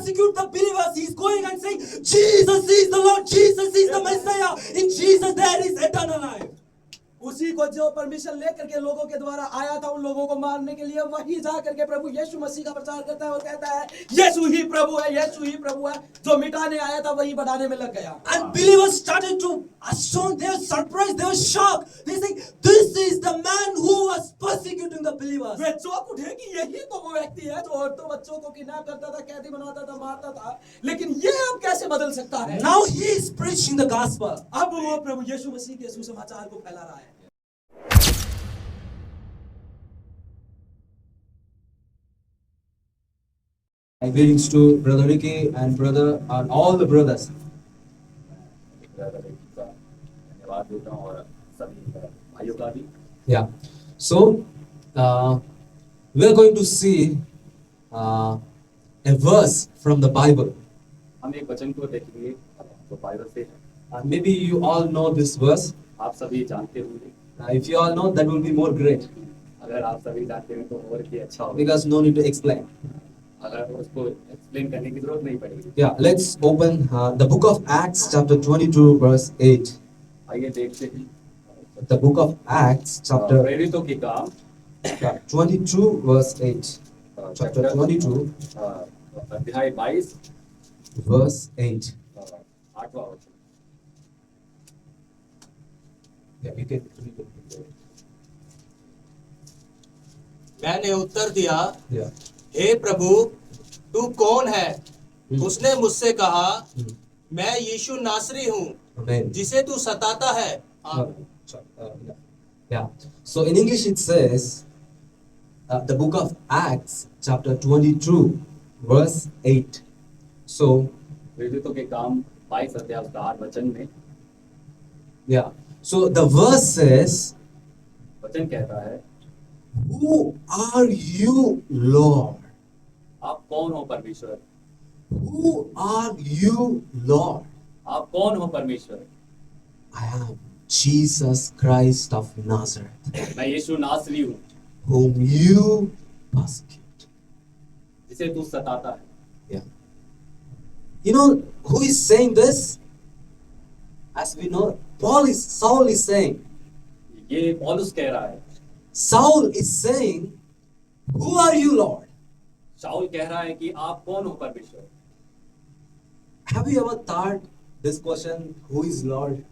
persecute the believers, he's going and saying, Jesus is the Lord, Jesus is the Messiah. In Jesus there is eternal life. उसी को जो permission लेकर के लोगों के द्वारा आया था उन लोगों को मारने के लिए, वही जा करके प्रभु यीशु मसीह का प्रचार करता है और कहता है यीशु ही प्रभु है, यीशु ही प्रभु है। जो मिटाने आया था वही बढ़ाने में लग गया। And believers started to astonish, they were surprised, they were shocked. They say, this is the man who was persecuting the believers. वे चौंक उठे कि यही तो वो व्यक्ति है जो औरतों बच्चों को किडनैप करता था, कैदी बनाता था, मारता था, लेकिन ये अब कैसे बदल सकता है? Now he is preaching the gospel. अब वो प्रभु यीशु मसीह के सुसमाचार को फैला रहा है। Greetings to Brother Ricky and brother and all the brothers. धन्यवाद देता हूँ और सभी भाइयों का भी। Yeah. So we are going to see a verse from the Bible. हम एक वचन को देखेंगे जो बाइबल से है। Maybe you all know this verse. आप सभी जानते होंगे। If you all know, that will be more great अगर आप सभी जानते हैं तो और भी अच्छा होगा। because no need to explain. अगर उसको एक्सप्लेन करने की जरूरत नहीं पड़ेगी। Yeah. Let's open the book of Acts, chapter 22, verse 8. आइए देखते हैं। The book of Acts, chapter प्रेरितों की काम 22, verse 8. Chapter 22, अध्याय 22 verse 8. 8वां वचन। Yeah, you can read it. मैंने उत्तर दिया, Yeah. हे प्रभु, तू कौन है? उसने मुझसे कहा, मैं यीशु नासरी हूँ, Amen. जिसे तू सताता है। Yeah. So in English it says, the book of Acts, chapter 22, verse 8. So, प्रेरितों के काम 22 अध्याय उसका 8 वचन में yeah. So the verse says, वचन कहता है, who are you, Lord? आप कौन हो परमेश्वर? Who are you, Lord? आप कौन हो परमेश्वर? I am Jesus Christ of Nazareth, मैं यीशु नासरी हूँ, whom you persecute. जिसे तू सताता है। Yeah. You know who is saying this? As we know, Saul is saying. ये पौलुस कह रहा है। Saul is saying, who are you, Lord? शाऊल कह रहा है कि आप कौन हो परमेश्वर? Have you ever thought this question, who is Lord?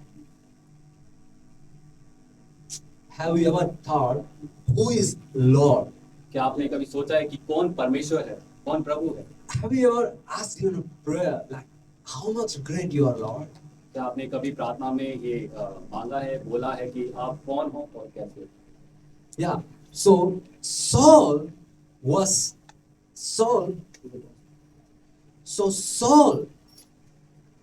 Have you ever thought, who is Lord? क्या आपने कभी सोचा है कि कौन परमेश्वर है, कौन प्रभु है? Have you ever asked in a prayer, like, how much great you are, Lord? क्या आपने कभी प्रार्थना में ये मांगा है, बोला है कि आप कौन हो और कैसे? Yeah. So Saul,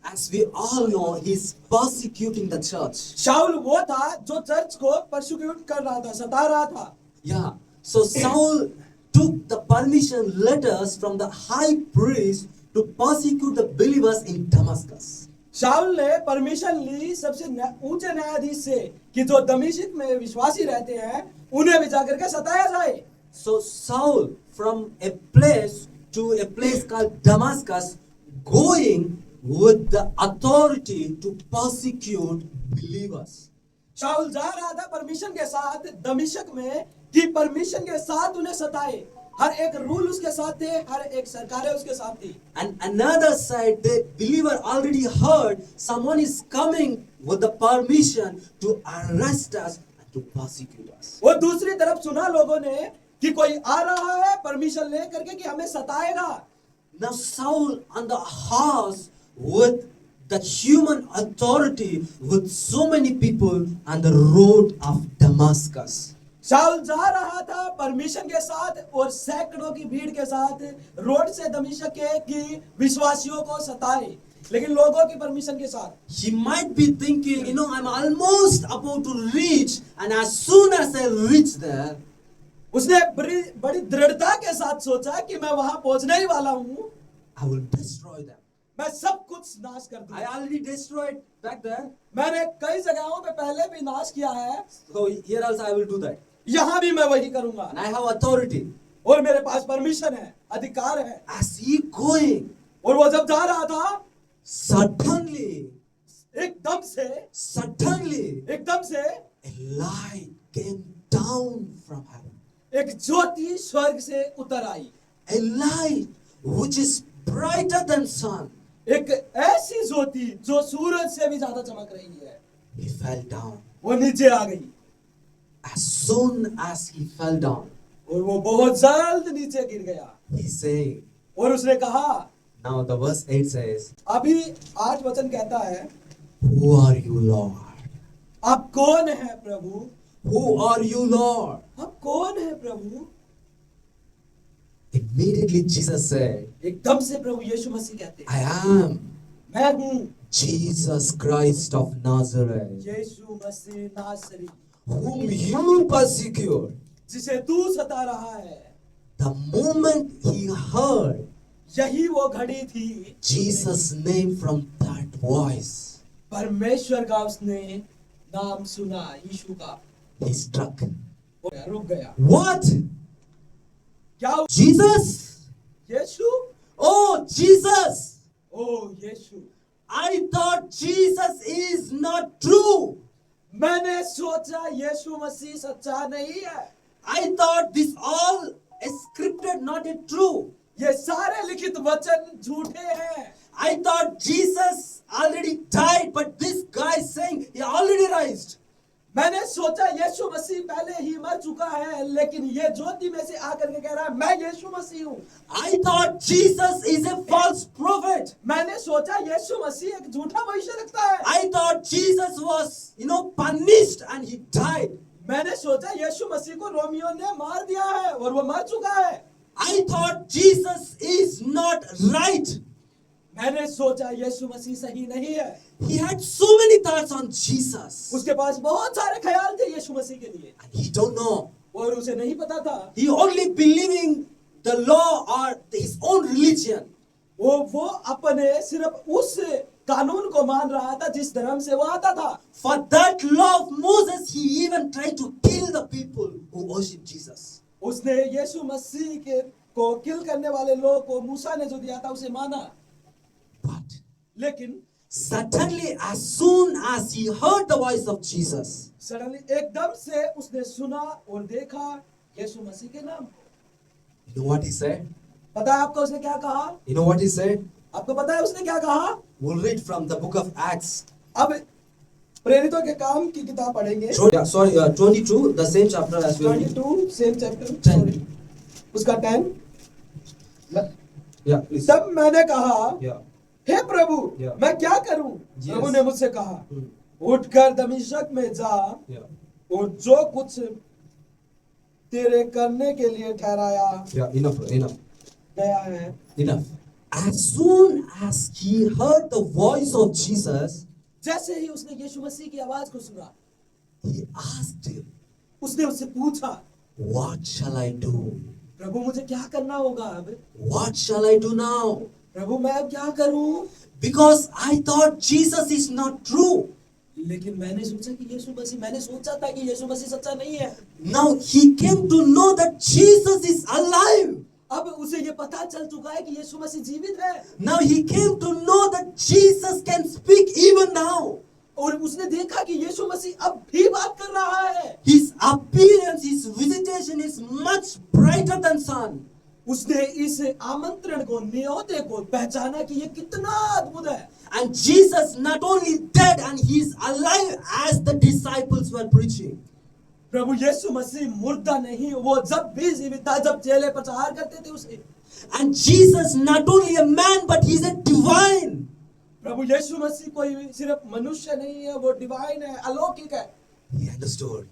as we all know, he's persecuting the church. शाऊल वो था जो चर्च को परसिक्यूट कर रहा था, सता रहा था। Yeah. So Saul took the permission letters from the high priest to persecute the believers in Damascus. शाऊल ने परमिशन ली सबसे ऊंचे न्यायाधीश से कि जो दमिश्क में विश्वासी रहते हैं उन्हें भी जाकर के सताया जाए। So Saul, from a place to a place called Damascus, going with the authority to persecute believers. शाऊल जा रहा था परमिशन के साथ दमिश्क में कि परमिशन के साथ उन्हें सताए। हर एक रूल उसके साथ थे, हर एक सरकारें उसके साथ थी। And another side, the believer already heard someone is coming with the permission to arrest us and to persecute us. वो दूसरी तरफ सुना लोगों ने कि कोई आ रहा है परमिशन ले करके कि हमें सताएगा। Now Saul on the horse with the human authority with so many people on the road of Damascus. शाऊल जा रहा था परमिशन के साथ और सैकड़ों की भीड़ के साथ रोड से दमिश्क के कि विश्वासियों को सताए, लेकिन लोगों की परमिशन के साथ। He might be thinking, I'm almost about to reach, and as soon as I reach there, उसने बड़ी दृढ़ता के साथ सोचा कि मैं वहां पहुंचने ही वाला हूं, I will destroy them. मैं सब कुछ नाश कर I दूंगा। already destroyed back there, मैंने कई जगहों पे पहले भी नाश किया है, so here also I will do that. यहाँ भी मैं वही करूंगा And I have authority. और मेरे पास परमिशन है, अधिकार है। As he going, और वो जब जा रहा था suddenly, एकदम से a light came down from heaven. एक ज्योति स्वर्ग से उतर आई, A light which is brighter than sun. एक ऐसी ज्योति जो सूरज से भी ज्यादा चमक रही है। He fell down. वो नीचे आ गई As soon as he fell down, और वो बहुत जल्द नीचे गिर गया। he said, और उसने कहा, now the verse 8 says, अभी 8 वचन कहता है, who are you, Lord? आप कौन है प्रभु? Who are you, Lord? आप कौन है प्रभु? Immediately Jesus said, एकदम से प्रभु यीशु मसीह कहते हैं, I am मैं हूँ Jesus Christ of Nazareth, यीशु मसीह नासरी, whom you persecute. जिसे तू सता रहा है। The moment he heard यही वो घड़ी थी, Jesus' name from that voice, परमेश्वर का उसने नाम सुना, यीशु का, he struck. वो रुक गया। What? क्या हुआ? Jesus? Yeshu? Oh, Jesus! O Yeshu, I thought Jesus is not true. मैंने सोचा यीशु मसीह सच्चा नहीं है। I thought this all is scripted, not it true. ये सारे लिखित वचन झूठे हैं। I thought Jesus already died, but this guy is saying he already raised. मैंने सोचा यीशु मसीह पहले ही मर चुका है, लेकिन ये ज्योति में से आकर के कह रहा है मैं यीशु मसीह हूँ। I thought Jesus is a false prophet. मैंने सोचा यीशु मसीह एक झूठा भविष्यवक्ता है। I thought Jesus was, punished and he died. मैंने सोचा यीशु मसीह को रोमियो ने मार दिया है और वो मर चुका है। I thought Jesus is not right. मैंने सोचा यीशु मसीह सही नहीं है। He had so many thoughts on Jesus. उसके पास बहुत सारे ख्याल थे यीशु मसीह के लिए, And he don't know. और उसे नहीं पता था। He only believing the law or his own religion. वो अपने सिर्फ उस कानून को मान रहा था जिस धर्म से वो आता था। For that law of Moses, he even tried to kill the people who worship Jesus. उसने यीशु मसीह के को किल करने वाले लोग को मूसा ने जो दिया था उसे माना, But लेकिन suddenly, as soon as he heard the voice of Jesus, suddenly एकदम से उसने सुना और देखा यीशु मसीह के नाम को। you know what he said? पता है आपको उसने क्या कहा? You know what he said? आपको पता है उसने क्या कहा? We'll read from the book of Acts. अब प्रेरितों के काम की किताब पढ़ेंगे। 22, the same chapter as we read. 22 same chapter 10. उसका 10। Yeah, please. तब मैंने कहा, Yeah. हे प्रभु, Yeah. मैं क्या करूं? Yes. प्रभु ने मुझसे कहा, Hmm. उठकर दमिश्क में जा Yeah. और जो कुछ तेरे करने के लिए ठहराया Yeah, enough. गया है। Enough. As soon as he heard the voice of Jesus, जैसे ही उसने यीशु मसीह की आवाज को सुना, he asked him, उसने उससे पूछा, what shall I do? प्रभु मुझे क्या करना होगा अब? What shall I do now? प्रभु मैं अब क्या करूं? Because I thought Jesus is not true. लेकिन मैंने सोचा कि यीशु मसीह, मैंने सोचा था कि यीशु मसीह सच्चा नहीं है। Now he came to know that Jesus is alive. अब उसे ये पता चल चुका है कि यीशु मसीह जीवित है, Now he came to know that Jesus can speak even now. और उसने देखा कि यीशु मसीह अब भी बात कर रहा है। His appearance, his visitation is much brighter than sun. उसने इस आमंत्रण को, न्योते को पहचाना कि ये कितना अद्भुत है। And Jesus not only dead and he is alive as the disciples were preaching. प्रभु यीशु मसीह मुर्दा नहीं, वो जब भी जीवित था, जब चेले प्रचार करते थे उसे। And Jesus not only a man but he is a divine. प्रभु यीशु मसीह कोई सिर्फ मनुष्य नहीं है, वो डिवाइन है, अलौकिक है। He understood.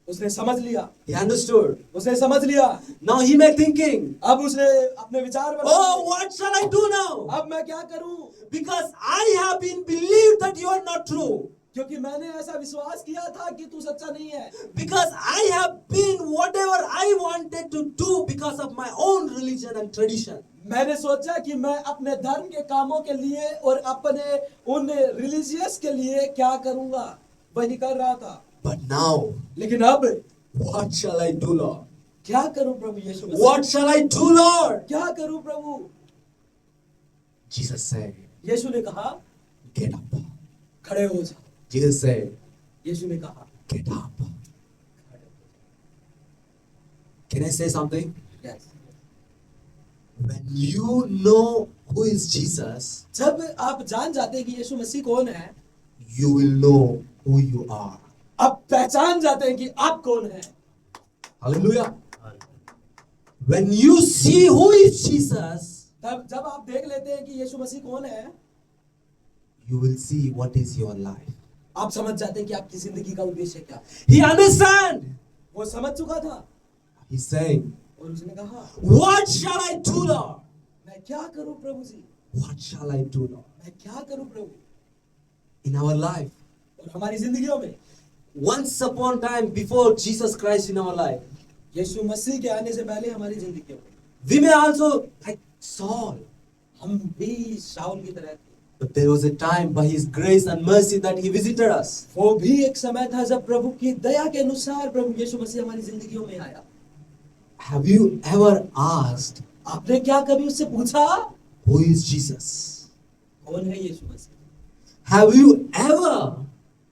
उसने समझ लिया, He understood. उसने समझ लिया। Now he may thinking, अब उसने अपने विचार बनाए, oh, what shall I do now? अब मैं क्या करूं? Because I have been believed that you are not true. क्योंकि मैंने ऐसा विश्वास किया था कि तू सच्चा नहीं है। Because I have been whatever I wanted to do because of my own religion and tradition. मैंने सोचा कि मैं अपने धर्म के कामों के लिए और अपने उन रिलीजियस के लिए क्या करूंगा, वही कर रहा था। But now, लेकिन अब what shall I do, Lord? क्या करूं प्रभु यीशु मसीह? What shall I do, Lord? क्या करूं प्रभु? Jesus said, यीशु ने कहा get up. खड़े हो जाओ। Jesus said, यीशु ने कहा get up. Can I say something? yes। When you know who is Jesus, जब आप जान जाते हैं कि यीशु मसीह कौन है, you will know who you are. आप पहचान जाते हैं कि आप कौन है। Hallelujah. When you see who is Jesus, तब जब आप देख लेते हैं कि यीशु मसीह कौन है, you will see what is your life. आप समझ जाते हैं कि आपकी जिंदगी का उद्देश्य क्या है। He understand. वो समझ चुका था He's saying, और उसने कहा what shall I do, Lord? मैं क्या करूं प्रभु जी, What shall I do, Lord? मैं क्या करूं प्रभु। In our life, और हमारी जिंदगियों में once upon a time before Jesus Christ in our life, यीशु मसीह के आने से पहले हमारी जिंदगियों में we may also like Saul. हम भी शाऊल की तरह थे। But there was a time by His grace and mercy that He visited us. वो भी एक समय था जब प्रभु की दया के अनुसार प्रभु यीशु मसीह हमारी जिंदगियों में आया। Have you ever asked, आपने क्या कभी उससे पूछा who is Jesus? कौन है यीशु मसीह? Have you ever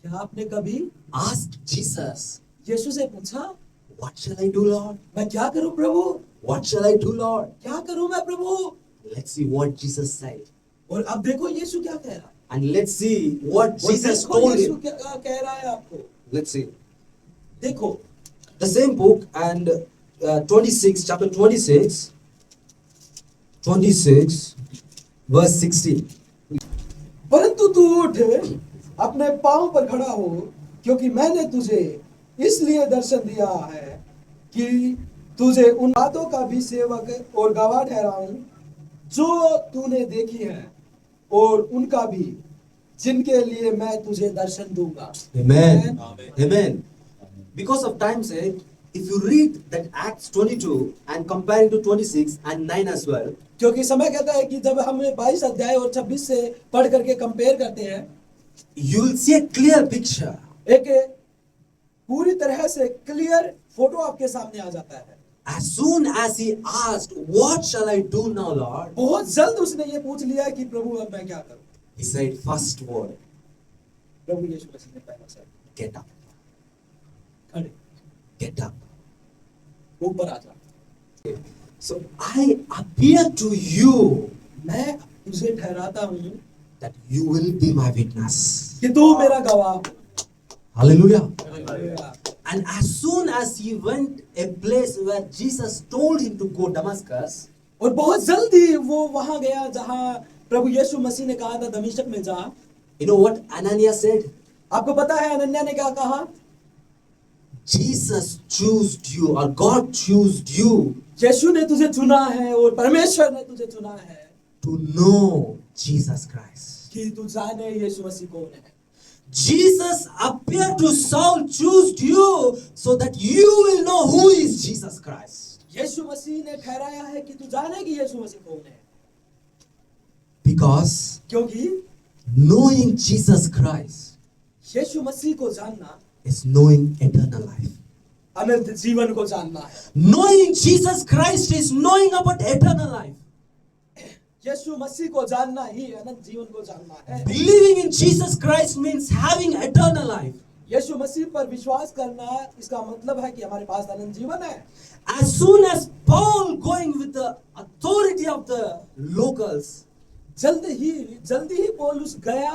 क्या आपने कभी asked Jesus, यीशु से पूछा what shall I do, Lord? मैं क्या करूं प्रभु, What shall I do, Lord? क्या करूं मैं प्रभु? Let's see what Jesus said. और अब देखो यीशु क्या कह रहा है। And let's see what और Jesus देखो told यीशु him. क्या कह रहा है आपको। Let's see. देखो The same book and 26, chapter 26, verse 16. परंतु तू उठ अपने पांव पर खड़ा हो, क्योंकि मैंने तुझे इसलिए दर्शन दिया है कि तुझे उन बातों का भी सेवक और गवाह ठहराऊं जो तूने देखी है, और उनका भी जिनके लिए मैं तुझे दर्शन दूंगा। Amen. Amen. Because of time's sake, if you read that Acts 22 and compare it to 26 and 9 as well, क्योंकि समय कहता है कि जब हम 22 अध्याय और 26 से पढ़ करके कंपेयर करते हैं, you will see a clear picture. एक पूरी तरह से क्लियर फोटो आपके सामने आ जाता है। As soon as he asked, what shall I do now, Lord? बहुत जल्द उसने ये पूछ लिया कि प्रभु अब मैं क्या करूं। He said, first word, प्रभु यीशु मसीह ने पहला शब्द get up, खड़े get up. ऊपर आ जा। So I appear to you मैं तुझे ठहराता हूं that you will be my witness. कि तू मेरा गवाह हो। Hallelujah. Hallelujah. And as soon as he went a place where Jesus told him to go, Damascus, और बहुत जल्दी वो वहां गया जहां प्रभु यीशु मसीह ने कहा था दमिश्क में जा। you know what Ananias said? आपको पता है अनन्या ने क्या कहा? Jesus chose you or God chose you यीशु ने तुझे चुना है और परमेश्वर ने तुझे चुना है to know Jesus Christ. कि तू जाने यीशु मसीह कौन है। Jesus appeared to Saul, chose you so that you will know who is Jesus Christ. यीशु मसीह ने ठहराया है कि तू जाने कि यीशु मसीह कौन है, Because क्योंकि knowing Jesus Christ यीशु मसीह को जानना is knowing eternal life. अनंत जीवन को जानना है। Knowing Jesus Christ is knowing about eternal life. यीशु मसीह को जानना ही अनंत जीवन को जानना है। Believing in Jesus Christ means having eternal life. यीशु मसीह पर विश्वास करना इसका मतलब है कि हमारे पास अनंत जीवन है। As soon as Paul going with the authority of the locals, जल्दी ही पौलुस गया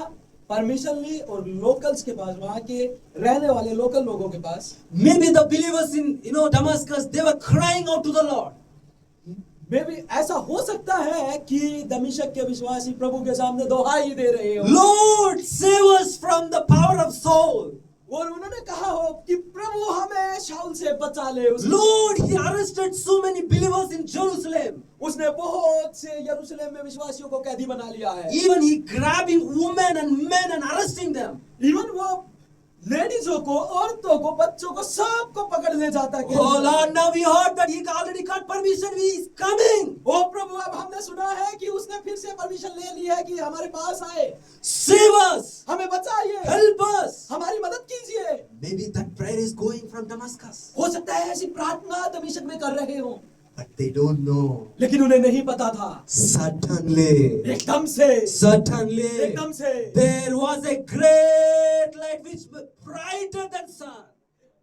परमिशनली और लोकल्स के पास, वहां के रहने वाले लोकल लोगों के पास। maybe the believers in Damascus, they were crying out to the Lord. मे भी ऐसा हो सकता है कि दमिश्क के विश्वासी प्रभु के सामने दोहाई दे रहे हो, Lord, save us from the power of Saul. और उन्होंने कहा हो कि प्रभु हमें शाऊल से बचा ले। Lord, he arrested so many believers in Jerusalem. उसने बहुत से यरूशलेम में विश्वासियों को कैदी बना लिया है। Even he grabbing women and men and arresting them. Even वो लेडीजों को, औरतों को, बच्चों को, सबको पकड़ ले जाता है। Oh Lord, now we heard that he already got permission. He is coming. ओ प्रभु, अब हमने सुना है कि उसने फिर से परमिशन ले ली है कि हमारे पास आए, Save us. हमें बचाइए, Help us. हमारी मदद कीजिए। Maybe that prayer is going from Damascus. हो सकता है ऐसी प्रार्थना दमिश्क में कर रहे हो। But they don't know. लेकिन उन्हें नहीं पता था। Suddenly, एकदम से suddenly, there was a great light which was brighter than sun.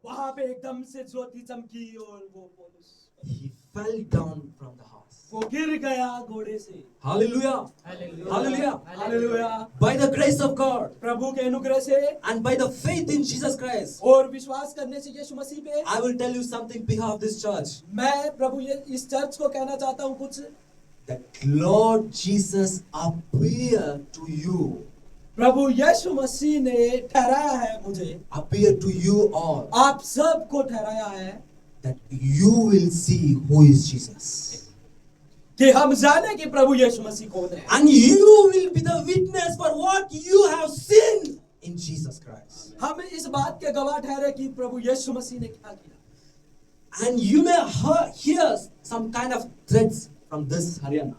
वहां पे एकदम से ज्योति चमकी और वो पौलुस He fell down from the horse. वो गिर गया घोड़े से। Hallelujah. Hallelujah. Hallelujah. By the grace of God प्रभु के अनुग्रह से and by the faith in Jesus Christ, और विश्वास करने से यीशु मसीह पे I will tell you something behalf of this church. मैं प्रभु ये इस चर्च को कहना चाहता हूँ कुछ, That Lord Jesus appear to you. प्रभु यीशु मसीह ने ठहराया है मुझे, Appear to you all. आप सबको ठहराया है That you will see who is Jesus. कि हम जाने कि प्रभु यीशु मसीह कौन है। And you will be the witness for what you have seen in Jesus Christ. हम इस बात के गवाह ठहरे कि प्रभु यीशु मसीह ने क्या किया। And you may hear some kind of threats from this Haryana.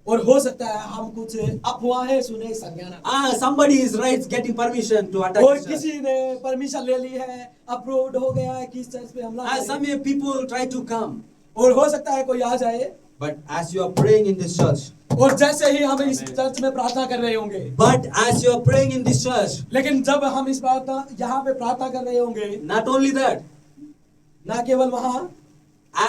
और हो सकता है हम कुछ अफवाहें सुने इस Haryana. Somebody is right getting permission to attack. और the church. किसी ने परमिशन ले ली है, अप्रूव्ड हो गया है कि इस चर्च पे हमला करे। Some people try to come. और हो सकता है कोई आ जाए। But as you are praying in this church, और जैसे ही हम इस चर्च में प्रार्थना कर रहे होंगे, but as you are praying in this church, लेकिन जब हम इस प्रार्थना यहाँ पे प्रार्थना कर रहे होंगे, not only that, ना केवल वहाँ,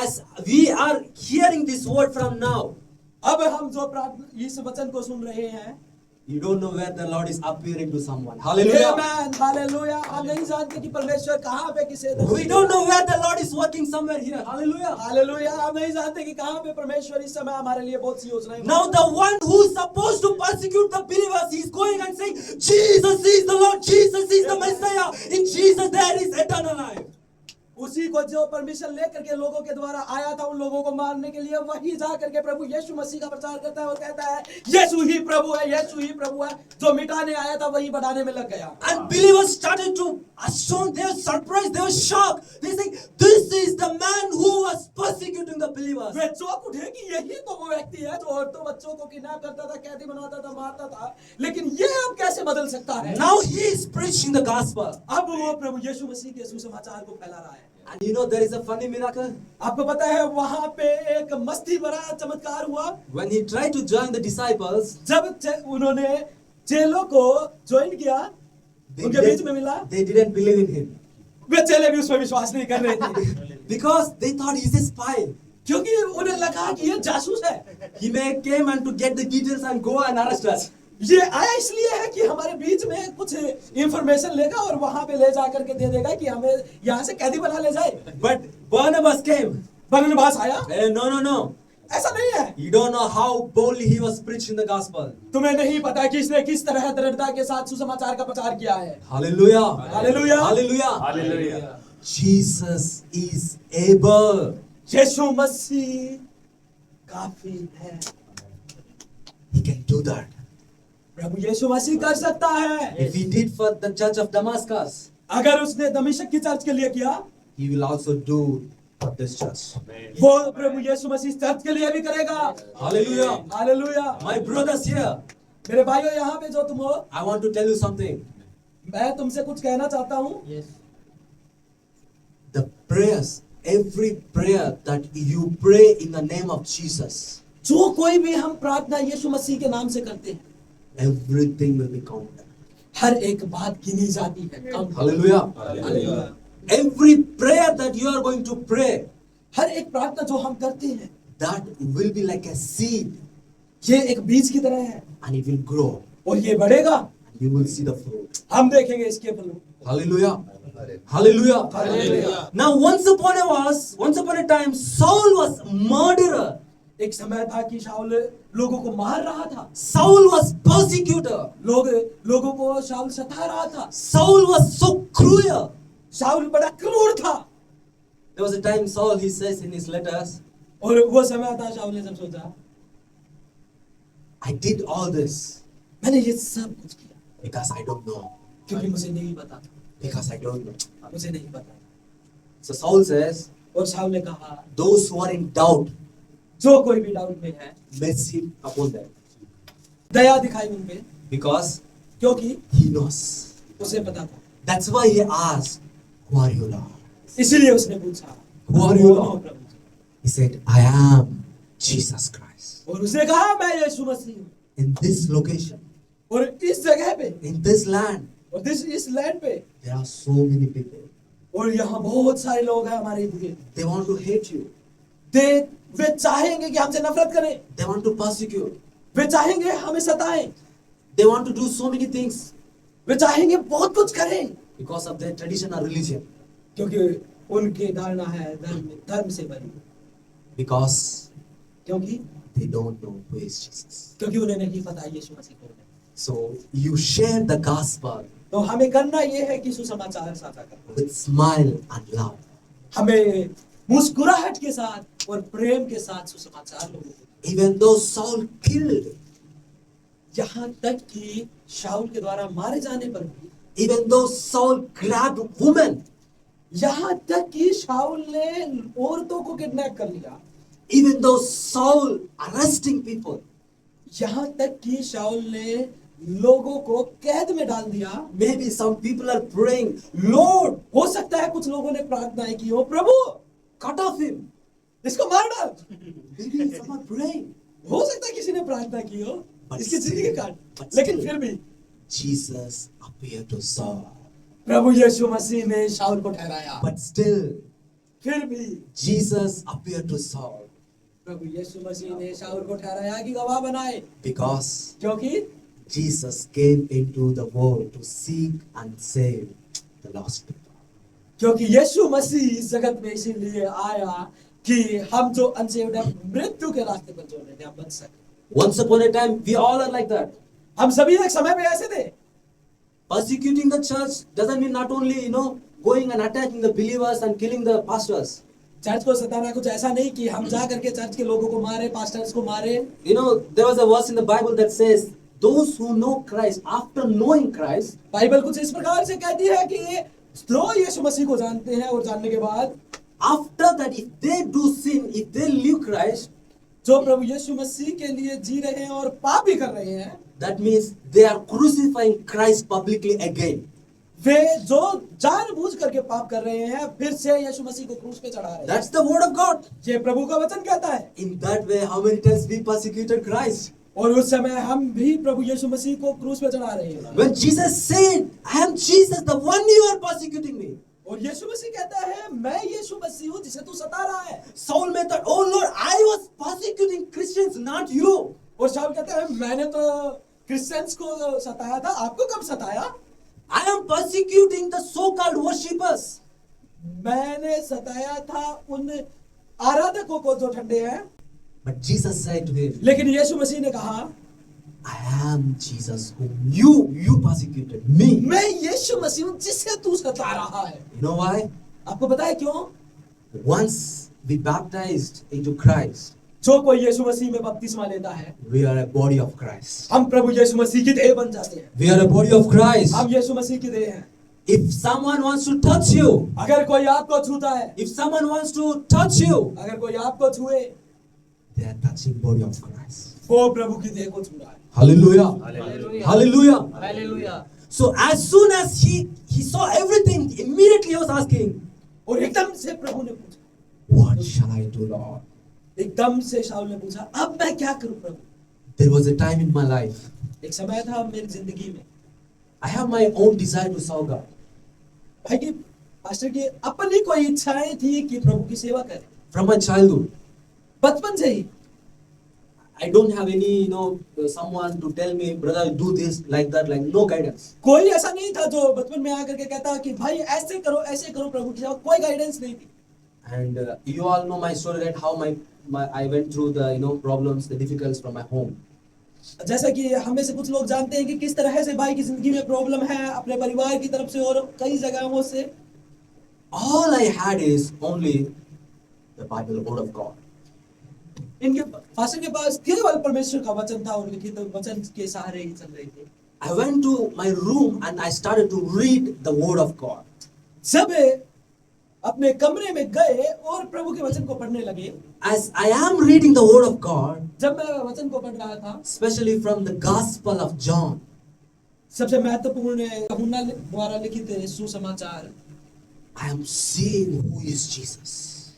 as we are hearing this word from now, अब हम जो प्रार्थना इस वचन को सुन रहे हैं, you don't know where the Lord is appearing to someone. Hallelujah. Amen, hallelujah. हम नहीं जानते कि परमेश्वर कहाँ पे किसे We don't know where the Lord is working somewhere here. Hallelujah. Hallelujah. हम नहीं जानते कि कहाँ पे परमेश्वर इस समय हमारे लिए बहुत सी योजनाएं। Now the one who is supposed to persecute the believers, he is going and saying, Jesus is the Lord, Jesus is the Messiah. In Jesus there is eternal life. उसी को जो परमिशन लेकर के लोगों के द्वारा आया था उन लोगों को मारने के लिए, वही जा करके प्रभु यीशु मसीह का प्रचार करता है और कहता है यीशु ही प्रभु है, यीशु ही प्रभु है। जो मिटाने आया था वही बढ़ाने में लग गया। And believers started to astonish, they were surprised, they were shocked. They say, this is the man who was persecuting the believers. वे चौंक उठे कि यही तो वो व्यक्ति है जो औरतों बच्चों को किडनैप करता था, कैदी बनाता था, मारता था, लेकिन ये अब कैसे बदल सकता है। Now he is preaching the gospel. अब वो प्रभु यीशु मसीह के सुसमाचार को फैला रहा है। And you know there is a funny miracle. आपको पता है वहां पे एक मस्ती भरा चमत्कार हुआ। When he tried to join the disciples, जब उन्होंने चेलों को ज्वाइन किया, उनके बीच में मिला, they didn't believe in him. वे चेले भी उस पर विश्वास नहीं कर रहे थे। Because they thought he's a spy. क्योंकि उन्हें लगा कि ये जासूस है। He may came and to get the details and go and arrest us. ये आया इसलिए है कि हमारे बीच में कुछ इंफॉर्मेशन लेगा और वहां पे ले जा करके दे देगा कि हमें यहाँ से कैदी बना ले जाए। But Barnabas came. बरनबास आया। No. ऐसा नहीं है। You don't know how boldly he was preaching the gospel. तुम्हें नहीं पता कि इसने किस तरह दृढ़ता के साथ सुसमाचार का प्रचार किया है। Hallelujah. Hallelujah. Hallelujah. Hallelujah. Jesus is able. यीशु मसीह काफी है। He can do that. प्रभु यीशु मसीह कर सकता है। If he did for the church of Damascus, अगर उसने दमिश्क की चर्च के लिए किया, he will also do for this church. वो प्रभु यीशु मसीह चर्च के लिए भी करेगा। Hallelujah. Hallelujah. My brothers here, मेरे भाइयों यहाँ पे जो तुम हो, I want to tell you something. मैं तुमसे कुछ कहना चाहता हूँ। The prayers, every prayer that you pray in the name of Jesus, जो कोई भी हम प्रार्थना यीशु मसीह के नाम से करते हैं, everything will be counted. हर एक बात गिनी जाती है। Hallelujah. Hallelujah. Every prayer that you are going to pray, हर एक प्रार्थना जो हम करते हैं, that will be like a seed ये एक बीज की तरह है and it will grow. और ये बढ़ेगा, And you will see the fruit. हम देखेंगे इसके फल। Hallelujah. Hallelujah. Hallelujah. Now once upon a time, Saul was murderer. एक समय था कि शाऊल लोगों को मार रहा था। Saul was persecutor. लोगों को शाऊल सता रहा था। Saul was so cruel. शाऊल बड़ा क्रूर था। There was a time Saul, he says in his letters, और वो समय था शाऊल ने जब सोचा, I did all this मैंने ये सब कुछ किया because I don't know. क्योंकि मुझे नहीं पता, Because I don't know. मुझे नहीं पता। So Saul says, और शाऊल ने कहा, those who are in doubt, जो कोई भी डाउट में है, mercy upon them. दया दिखाई उन पे, Because क्योंकि he knows. उसे पता था। That's why he asked, who are you, Lord? इसीलिए उसने पूछा, Who are you, Lord? Prabhu? He said, I am Jesus Christ. और उसने कहा मैं यीशु मसीह हूँ। In this location, और इस जगह पे in this land, और इस लैंड पे there are so many people. और यहाँ बहुत सारे लोग हैं हमारे इर्द गिर्द। They want to hate you. वे चाहेंगे कि हमसे नफरत करें, They want to persecute. वे चाहेंगे हमें सताएं, They want to do so many things वे चाहेंगे बहुत कुछ करें, because of their tradition or religion. क्योंकि उनकी धारणा है धर्म से बनी, Because क्योंकि they don't know who is Jesus. क्योंकि उन्हें नहीं पता यीशु मसीह कौन है। So you share the gospel तो हमें करना ये है कि सुसमाचार साझा करना, with smile and love. हमें मुस्कुराहट के साथ और प्रेम के साथ सुसमाचार लोगों को, Even though Saul killed, यहाँ तक कि शाऊल के द्वारा मारे जाने पर भी, even though Saul grabbed women, यहाँ तक कि शाऊल ने औरतों को किडनैप कर लिया, even though Saul arresting people, यहाँ तक कि शाऊल ने लोगों को कैद में डाल दिया। maybe some people are praying, Lord, हो सकता है कुछ लोगों ने प्रार्थनाएं की हो, प्रभु cut off him. इसको मार डाल। Maybe some are praying. हो सकता है किसी ने प्रार्थना की हो But इसकी still- जिंदगी काट, but लेकिन still- फिर भी Jesus appeared to Saul. प्रभु यीशु मसीह ने शाऊल को ठहराया। But still, फिर भी Jesus appeared to Saul प्रभु यीशु मसीह ने शाऊल को ठहराया कि गवाह बनाए, because क्योंकि Jesus came into the world to seek and save the lost people. क्योंकि यीशु मसीह इस जगत में इसीलिए आया कि हम जो अनसेव्ड हैं मृत्यु के रास्ते पर जो रहते हैं हम बच सके। Once upon a time, we all are like that. हम सभी एक समय पे ऐसे थे। Persecuting the church doesn't mean not only, going and attacking the believers and killing the pastors. Church को सताना कुछ ऐसा नहीं कि हम जा करके चर्च के लोगों को मारे, पास्टर्स को मारे। There was a verse in the Bible that says, those who know Christ, after knowing Christ, Bible कुछ इस प्रकार से कहती है कि जो यीशु मसीह को जानते हैं और जानने के बाद after that, if they do sin, if they leave Christ, जो प्रभु यीशु मसीह के लिए जी रहे हैं और पाप भी कर रहे हैं, that means they are crucifying Christ publicly again. वे जो जानबूझ करके पाप कर रहे हैं फिर से यीशु मसीह को क्रूस पे चढ़ा रहे हैं। That's the word of God. ये प्रभु का वचन कहता है। In that way, how many times we persecuted Christ? और उस समय हम भी प्रभु यीशु मसीह को क्रूस पे चढ़ा रहे हैं। When Jesus said, I am Jesus, the one you are persecuting me. और यीशु मसीह कहता है मैं यीशु मसीह हूँ जिसे तू सता रहा है। Saul may thought, oh Lord, I was persecuting Christians, not you. और शाऊल कहता है मैंने तो क्रिश्चियंस को सताया था, आपको कब सताया? I am persecuting the so-called worshippers. मैंने सताया था उन आराधकों को जो ठंडे हैं। But Jesus said to him, लेकिन यीशु मसीह ने कहा I am Jesus whom you persecuted me. मैं यीशु मसीह हूँ जिसे तू सता रहा है। You know why? आपको पता है क्यों? Once we baptized into Christ, जो कोई यीशु मसीह में बपतिस्मा लेता है we are a body of Christ. हम प्रभु यीशु मसीह की देह बन जाते हैं। We are a body of Christ. हम यीशु मसीह की देह हैं। If someone wants to touch you, अगर कोई आपको छूता है, if someone wants to touch you, अगर कोई आपको छुए, they are touching body of Christ. वो प्रभु की देह को छू रहा है। Hallelujah. Hallelujah. Hallelujah. Hallelujah. So as soon as he saw everything, immediately he was asking, और एकदम से प्रभु ने पूछा, what shall I do, Lord? एकदम से शाऊल ने पूछा, अब मैं क्या करूं प्रभु? There was a time in my life, एक समय था मेरी जिंदगी में, I have my own desire to serve God. भाई की पास्टर की अपनी कोई इच्छाएं थी कि प्रभु की सेवा करें। From my childhood, बचपन से ही I don't have any, someone to tell me, brother, do this, like that, like no guidance. कोई ऐसा नहीं था जो बचपन में आकर के कहता कि भाई ऐसे करो प्रभु की सेवा, कोई गाइडेंस नहीं थी। And you all know my story, right? How I went through the, problems, the difficulties from my home. जैसा कि हमें से कुछ लोग जानते हैं कि किस तरह से भाई की जिंदगी में प्रॉब्लम है अपने परिवार की तरफ से और कई जगहों से। All I had is only the Bible, the word of God. इनके पास्टर के पास केवल परमेश्वर का वचन था और लिखित वचन के सहारे ही चल रहे थे। I went to my room and I started to read the word of God. जब अपने कमरे में गए और प्रभु के वचन को पढ़ने लगे, As I am reading the word of God, जब मैं वचन को पढ़ रहा था, especially from the Gospel of John, सबसे महत्वपूर्ण यूहन्ना द्वारा लिखित सुसमाचार, I am seeing who is Jesus.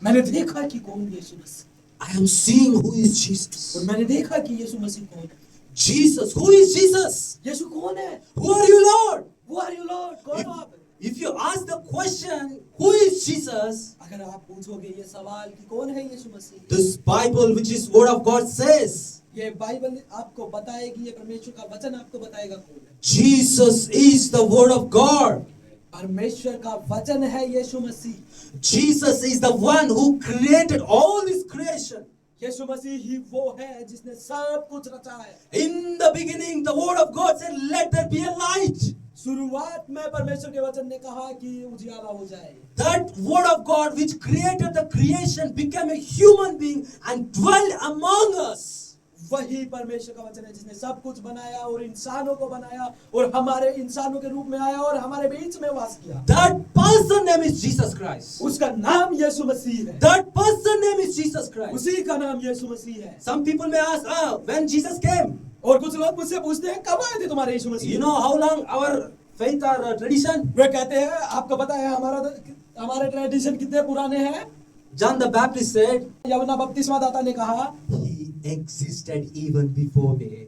मैंने देखा कि कौन यीशु मसीह, I am seeing who is और Jesus. मैंने देखा कि यीशु मसीह कौन है। Jesus, who is Jesus? यीशु कौन है? Who are you, Lord? Who are you Lord? कौन हो आप? If you ask the question, who is Jesus? अगर आप पूछोगे ये सवाल कि कौन है यीशु मसीह, This Bible, which is Word of God, says ये बाइबल आपको बताएगी, ये परमेश्वर का वचन आपको बताएगा कौन है। Jesus is the Word of God. परमेश्वर का वचन है यीशु मसीह। Jesus is the one who created all His creation. यीशु मसीह ही वो है जिसने सब कुछ रचा है। In the beginning, the Word of God said, "Let there be a light." शुरुआत में परमेश्वर के वचन ने कहा कि उजियाला हो जाए। That Word of God, which created the creation, became a human being and dwelt among us. वही परमेश्वर का वचन है जिसने सब कुछ बनाया और इंसानों को बनाया और हमारे इंसानों के रूप में आया और हमारे बीच में वास किया। That person name is Jesus Christ. उसका नाम यीशु मसीह है। That person name is Jesus Christ. उसी का नाम यीशु मसीह है। Some people may ask, when Jesus came? और कुछ लोग मुझसे पूछते हैं कब आए थे तुम्हारे यीशु मसीह? You know how long our faith or tradition? वे कहते हैं आपको पता है हमारे ट्रेडिशन कितने पुराने हैं? John the Baptist said, यूहन्ना बपतिस्मा दाता ने कहा He existed even before me.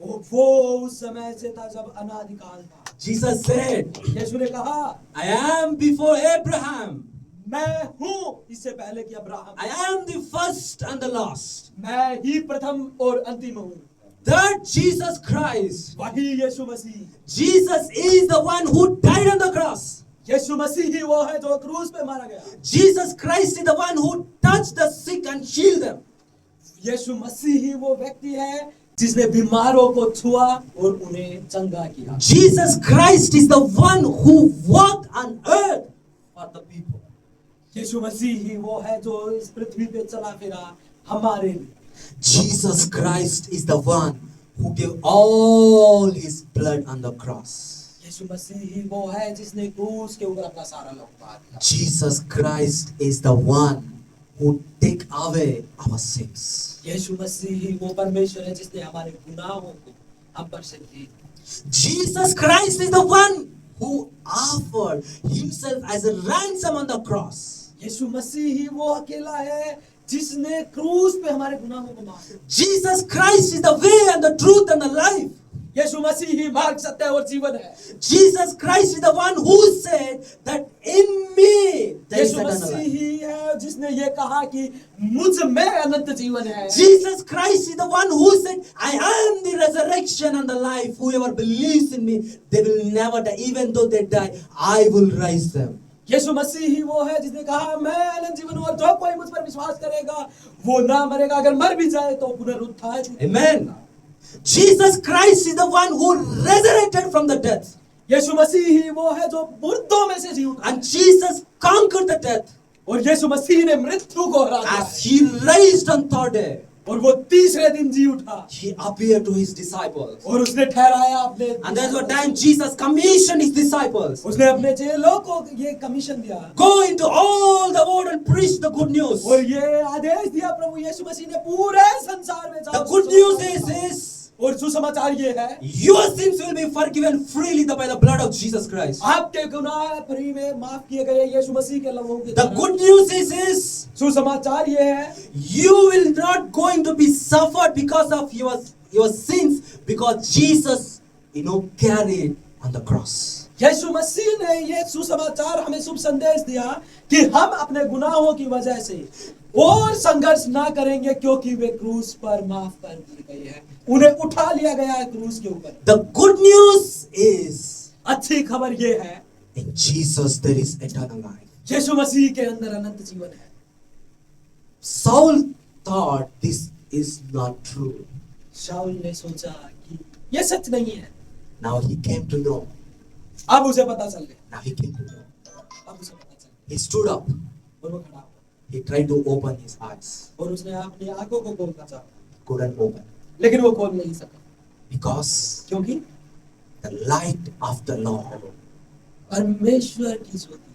वो उस समय से था जब अनादिकाल था। Jesus said, यीशु ने कहा I am before Abraham. मैं हूँ इससे पहले कि Abraham, I am the first and the last. मैं ही प्रथम और अंतिम हूँ। That Jesus Christ, वही यीशु मसीह, Jesus is the one who died on the cross. यीशु मसीह ही वो है जो क्रूस पे मारा गया। Jesus Christ is the one who touched the sick and healed them. यीशु मसीह ही वो व्यक्ति है जिसने बीमारों को छुआ और उन्हें चंगा किया। Jesus Christ is the one who walked on earth for the people. यीशु मसीह ही वो है जो इस पृथ्वी पे चला फिरा हमारे लिए। Jesus Christ is the one who gave all his blood on the cross. यीशु मसीह ही वो है जिसने क्रूस के ऊपर अपना सारा लहू बहा दिया। Jesus Christ is the one who take away our sins. यीशु मसीह ही वो परमेश्वर है जिसने हमारे गुनाहों को हम पर से ली। Jesus Christ is the one who offered himself as a ransom on the cross. यीशु मसीह ही वो अकेला है जिसने क्रूस पे हमारे गुनाहों को माफ किया। Jesus Christ is the way and the truth and the life. यीशु मसीह ही मार्ग, सत्य और जीवन है। Jesus Christ is the one who said that in me there is Yeshu eternal Masih life. ही है जिसने ये कहा कि मुझ में अनंत जीवन है। Jesus Christ is the one who said, I am the resurrection and the life. Whoever believes in me, they will never die. Even though they die, I will raise them. यीशु मसीह ही वो है जिसने कहा मैं अनंत जीवन हूं और जो कोई मुझ पर विश्वास करेगा वो ना मरेगा, अगर मर भी जाए तो पुनरुत्थान। Amen. Jesus Christ is the one who resurrected from the death. यीशु मसीह ही वो है जो मुर्दों में से जी उठा। And Jesus conquered the death और यीशु मसीह ने मृत्यु को हरा दिया as he raised on third day. और वो तीसरे दिन जी उठा He appeared to his disciples. और उसने ठहराया अपने, And that's what time Jesus commissioned his disciples. उसने अपने चेलों को ये कमीशन दिया Go into all the world and preach the good news. और ये आदेश दिया प्रभु यीशु मसीह ने पूरे संसार में The जाओ। good news is this. और सुसमाचार ये है Your sins will be forgiven freely by the blood of Jesus Christ. आपके गुनाह फ्री में माफ किए गए यीशु मसीह के लहू के The द्वारा। good news is this. सुसमाचार ये है You will not going to be suffered because of your sins, because Jesus, carried on the cross. यीशु मसीह ने ये सुसमाचार हमें शुभ संदेश दिया कि हम अपने गुनाहों की वजह से और संघर्ष ना करेंगे क्योंकि वे क्रूस पर माफ कर दी गई है, उन्हें उठा लिया गया है क्रूस के ऊपर। The good news is अच्छी खबर ये है in Jesus there is eternal life. यीशु मसीह के अंदर अनंत जीवन है। Saul thought this is not true. शाऊल ने सोचा कि ये सच नहीं है। Now he came to know. अब उसे पता चल गया। Now he came to know. अब उसे पता चल गया He stood up. और वो खड़ा हुआ He tried to open his eyes. और उसने अपनी आंखों को खोलना चाहा Couldn't open. लेकिन वो खोल नहीं सका Because क्योंकि the light of the Lord. परमेश्वर की ज्योति,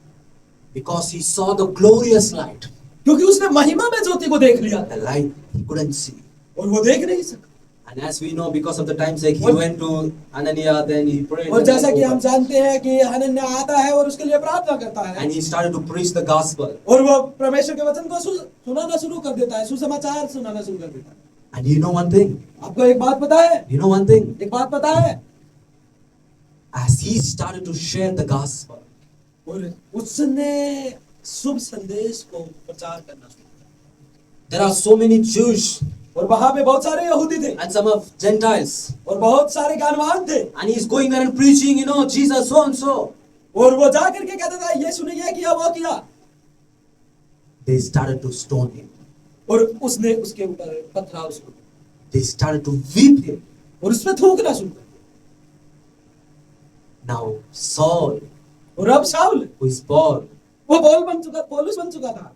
Because he saw the glorious light. क्योंकि उसने महिमा में ज्योति को देख लिया The light he couldn't see. और वो देख नहीं सका। And as we know, because of the time sake, he went to Ananias, then he prayed. और then जैसा he कि हम opened. जानते हैं कि हनन्याह आता है और उसके लिए प्रार्थना करता है And he started to preach the gospel. और वो परमेश्वर के वचन को सुनाना शुरू कर देता है, सुसमाचार सुनाना शुरू कर देता है। And you know one thing? आपको एक बात पता है? You know one thing? एक बात पता है? As he started to share the gospel, और उसने शुभ संदेश को प्रचार करना शुरू किया। there are so many Jews और वहां पे बहुत सारे यहूदी थे and some of Gentiles. और बहुत सारे ज्ञानवान थे And he's going there and preaching, Jesus so and so. और वो जा करके कहता था यीशु ने ये किया वो किया They started to stone him. और उसने उसके ऊपर पथराव शुरू किया They started to whip him. और उसमें थूकना शुरू कर दिया। Now Saul, और अब शाऊल who is Paul, वो पौलुस बन चुका था,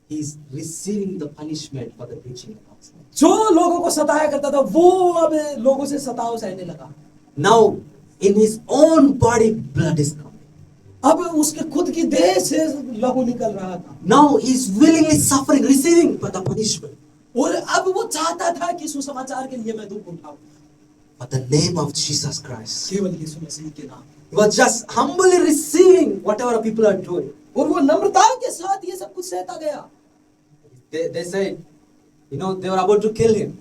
he's receiving the punishment for the preaching of the gospel. जो लोगों को सताया करता था वो अब लोगों से सताव सहने लगा। Now in his own body blood is coming. अब उसके खुद की देह से लहू निकल रहा था Now he's willingly suffering, receiving the punishment और अब वो चाहता था कि सुसमाचार के लिए मैं दुख उठाऊं for the name of Jesus Christ. केवल यीशु मसीह के नाम। He was just humbly receiving whatever people are doing. और वो नम्रता के साथ ये सब कुछ सहता गया They said, they were about to kill him.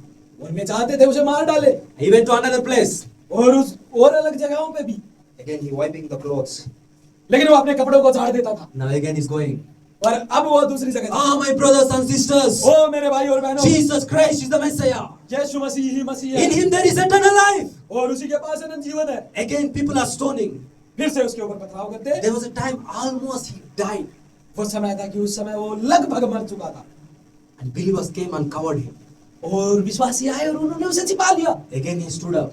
और वे चाहते थे उसे मार डाले He went to another place. और उस और अलग जगहों पे भी, Again he wiping the clothes. लेकिन वो अपने कपड़ों को झाड़ देता था Now again he's going. और अब वो दूसरी जगह था। Oh, my brothers and sisters, ओ मेरे भाई और बहनों, Jesus Christ is the Messiah. Yeshu Masih he Masih In है him there is eternal life. और उसी के पास अनंत जीवन है। Again people are stoning. फिर से उसके ऊपर पथराव करते। There was a time almost he died. वो समय था कि उस समय वो लगभग मर चुका था And believers came and covered him. और विश्वासी आए और उन्होंने उसे छिपा लिया। Again he stood up.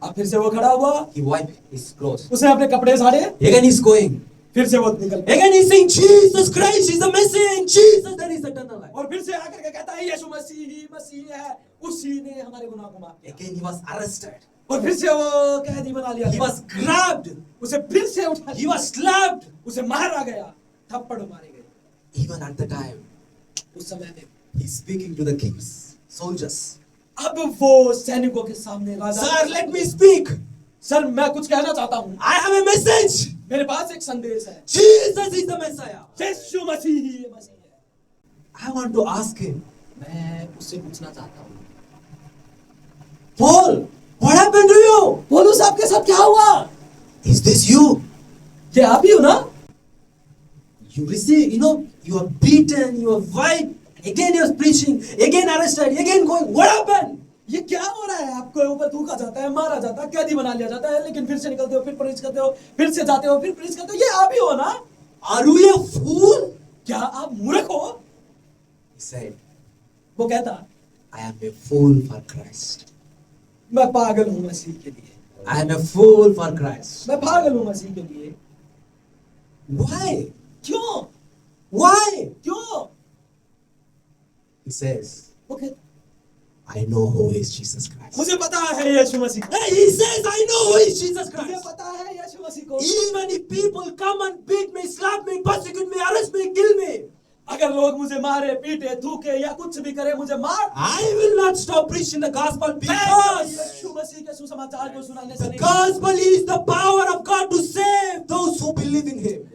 अब फिर से वो खड़ा हुआ, He wiped his clothes. उसने अपने कपड़े झाड़े, Again he's going. फिर से वो निकल गया। Again he's saying, Jesus Christ is the Messiah. In Jesus there is eternal life. और फिर से आकर के कहता है यीशु मसीह ही मसीह है, उसी ने हमारे गुनाह को माफ किया। Again he was arrested. और फिर से वो कैदी बना लिया He गया। was grabbed. उसे फिर से उठा He लिया, was slapped. उसे मारा गया, थप्पड़ मारे गए। Even at the time, उस समय में he's speaking to the kings, soldiers. अब वो सैनिकों के सामने राजा, Sir, let me speak. Sir मैं कुछ कहना चाहता हूँ, I have a message. मेरे पास एक संदेश है, Jesus is the Messiah. यीशु मसीह ही ये मसीह है। I want to ask him, मैं उससे पूछना चाहता हूँ, Paul, what happened to you? पौलुस आपके साथ क्या हुआ? Is this you? ये आप ही हो ना? You receive, you are beaten, you are wiped. Again he was preaching, again arrested, again going. What happened? ये क्या हो रहा है? आपको ऊपर थूका जाता है, मारा जाता है, कैदी बना लिया जाता है, लेकिन फिर से निकलते हो, फिर प्रीच करते हो, फिर से जाते हो, फिर प्रीच करते हो। ये आप ही हो ना? Are you a fool? क्या आप मूर्ख हो? He said, वो कहता, I am a fool for Christ. मैं पागल हूँ मसीह के लिए, I am a fool for Christ. मैं पागल हूँ मसीह के लिए। Why? क्यों? Why? क्यों? He says, वो कहता, I know who is Jesus Christ. मुझे पता है यीशु मसीह। Hey, he says, I know who is Jesus मुझे Christ. पता है यीशु मसीह को। Even if people come and beat me, slap me, persecute me, arrest me, kill me, अगर लोग मुझे मारे, पीटे, थूके या कुछ भी करे, मुझे मार, I will not stop preaching the gospel because यीशु मसीह के सुसमाचार को सुनाने से the नहीं। gospel is the power of God to save those who believe in Him.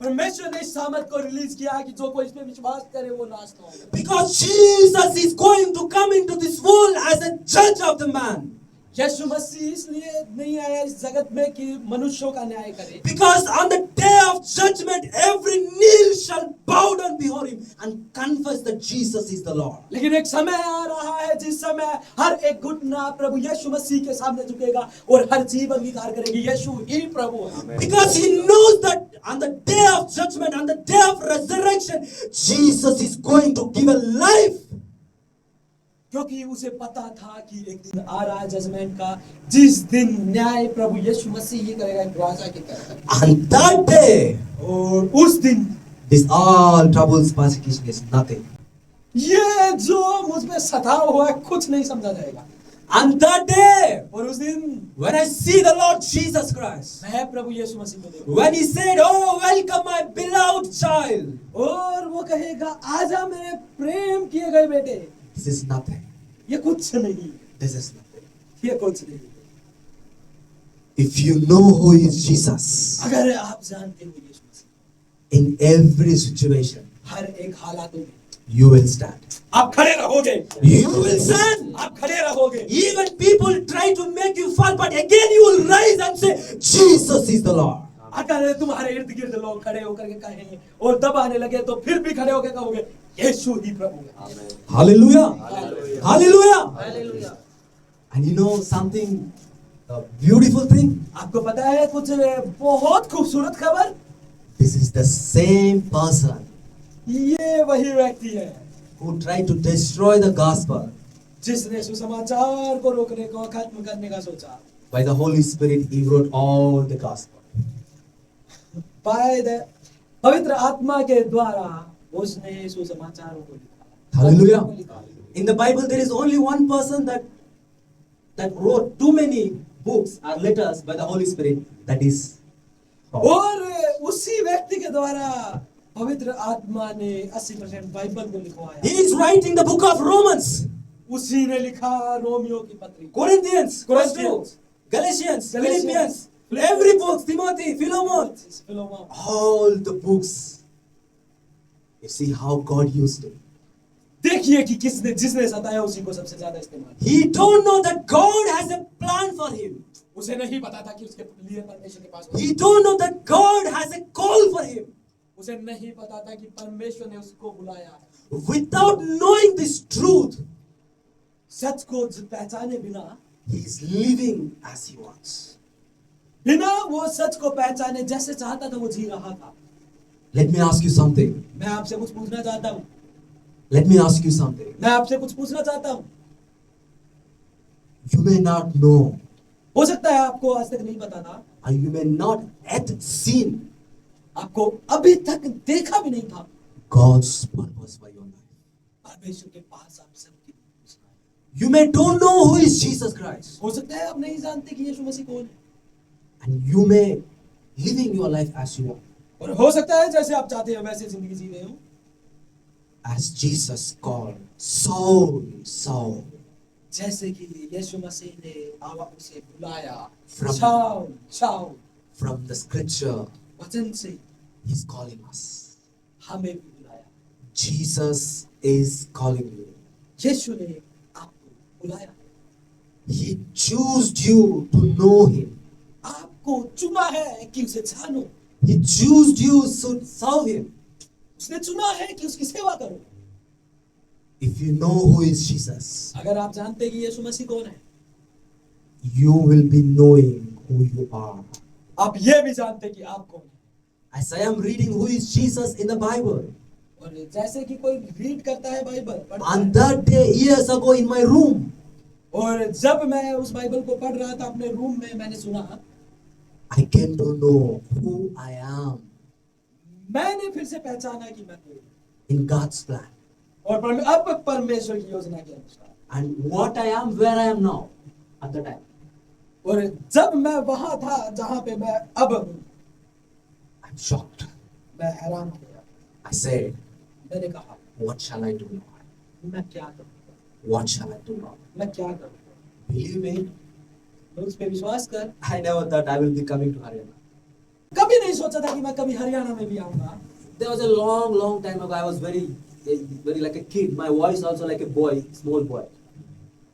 परमेश्वर ने इस सामर्थ को रिलीज किया कि जो कोई इस पे विश्वास करे वो नाश न हो। Because Jesus is going to come into this world as a judge of the man. यीशु मसीह इसलिए नहीं आया इस जगत में कि मनुष्यों का न्याय करे। Because on the day of judgment, every knee shall bow down before Him and confess that Jesus is the Lord. लेकिन एक समय आ रहा है जिस समय हर एक घुटना प्रभु यीशु मसीह के सामने झुकेगा और हर जीव अंगीकार करेगी यीशु ही प्रभु है। Because He knows that on the day of judgment, on the day of resurrection, Jesus is going to give a life. क्योंकि उसे पता था कि एक दिन आ रहा है जजमेंट का, जिस दिन न्याय प्रभु यीशु मसीह ही करेगा एक राजा की तरह। On that day, और उस दिन this all troubles, persecution is nothing. ये जो मुझ पे सताव हुआ है कुछ नहीं समझा जाएगा। On that day, और उस दिन when I see the Lord Jesus Christ, मैं प्रभु यीशु मसीह को देखूंगा when He said, "Oh, welcome my beloved child," और वो कहेगा आजा मेरे प्रेम किए गए बेटे। this is nothing. ये कुछ नहीं। this is nothing. ये कुछ नहीं। If you know who is Jesus, अगर आप जानते हो यीशु मसीह, in every situation, हर एक हालातों में you will stand. आप खड़े रहोगे। You will stand. आप खड़े रहोगे। Even people try to make you fall, but again you will rise and say, Jesus is the Lord. अगर तुम्हारे इर्द गिर्द लोग खड़े होकर के कहेंगे और दबाने लगे तो फिर भी खड़े होकर कहोगे यीशु ही प्रभु है। Hallelujah. Hallelujah. Hallelujah. And you know something, a beautiful thing? आपको पता है कुछ बहुत खूबसूरत खबर? This is the same person ये वही व्यक्ति है who tried to destroy the gospel. जिसने सुसमाचार को रोकने को खत्म करने का सोचा। By the Holy Spirit, he wrote all the gospel. पवित्र आत्मा के द्वारा उसने सुसमाचारों को लिखा। Hallelujah. In the Bible, there is only one person that wrote too many books or letters by the Holy Spirit. That is Paul. और उसी व्यक्ति के द्वारा पवित्र आत्मा ने 80% बाइबल को लिखवाया। he is writing the book of Romans, उसी ने लिखा रोमियो की पत्री, Corinthians, Corinthians, Galatians, Galatians, Philippians, every book, Timothy, Philemon, फिलोमोन। All the books. You see how God used it. देखिए कि किसने जिसने सताया उसी को सबसे ज्यादा इस्तेमाल किया। he don't know that God has a plan for him. उसे नहीं पता था कि उसके लिए परमेश्वर के पास He don't know that God has a call for him. उसे नहीं पता था कि परमेश्वर ने उसको बुलाया है। Without knowing this truth, सच को पहचाने बिना He is living as he wants. बिना वो सच को पहचाने जैसे चाहता था वो जी रहा था। Let me ask you something. मैं आपसे कुछ पूछना चाहता हूँ। Let me ask you something. मैं आपसे कुछ पूछना चाहता हूँ। You may not know, हो सकता है आपको आज तक नहीं पता था, or you may not yet seen आपको अभी तक देखा भी नहीं था God's purpose for your life. परमेश्वर के पास आप सबकी योजना है। You may don't know who is Jesus Christ, हो सकता है आप नहीं जानते कि यीशु मसीह कौन है, and you may living your life as you want, और हो सकता है जैसे आप चाहते हो वैसे जिंदगी जी रहे हो। as Jesus called Saul, Saul. जैसे कि यीशु मसीह ने उसे बुलाया, From- Saul Saul, From the scripture, वचन से He's calling us. हमें भी बुलाया। Jesus is calling you. यीशु ने आपको बुलाया, He chose you to know Him. आपको चुना है कि उसे जानो, He chose you to serve Him. उसने चुना है कि उसकी सेवा करो। If you know who is Jesus, अगर आप जानते हैं कि यीशु मसीह कौन है, you will be knowing who you are. आप ये भी जानते हैं कि आप कौन है। As I am reading who is Jesus in the Bible, और जैसे कि कोई रीड करता है बाइबल, पढ़ता on है, that day years ago in my room, और जब मैं उस बाइबल को पढ़ रहा था अपने रूम में, मैंने सुना, I came to know who I am मैंने फिर से पहचाना कि मैं कोई हूँ। in God's plan और अब परमेश्वर की योजना के अनुसार, and what I am where I am now at the time. और जब मैं वहां था जहां पे मैं अब हूँ, I'm shocked. मैं हैरान हो गया। I said, मैंने कहा what shall I do now? मैं क्या करूँ, What shall I do now? मैं क्या करूँ। Believe me, मैं उस पर विश्वास कर, I never thought I will be coming to Haryana. कभी नहीं सोचा था कि मैं कभी हरियाणा में भी आऊंगा। There was a long time ago. I was very like a kid. My voice also like a boy, small boy.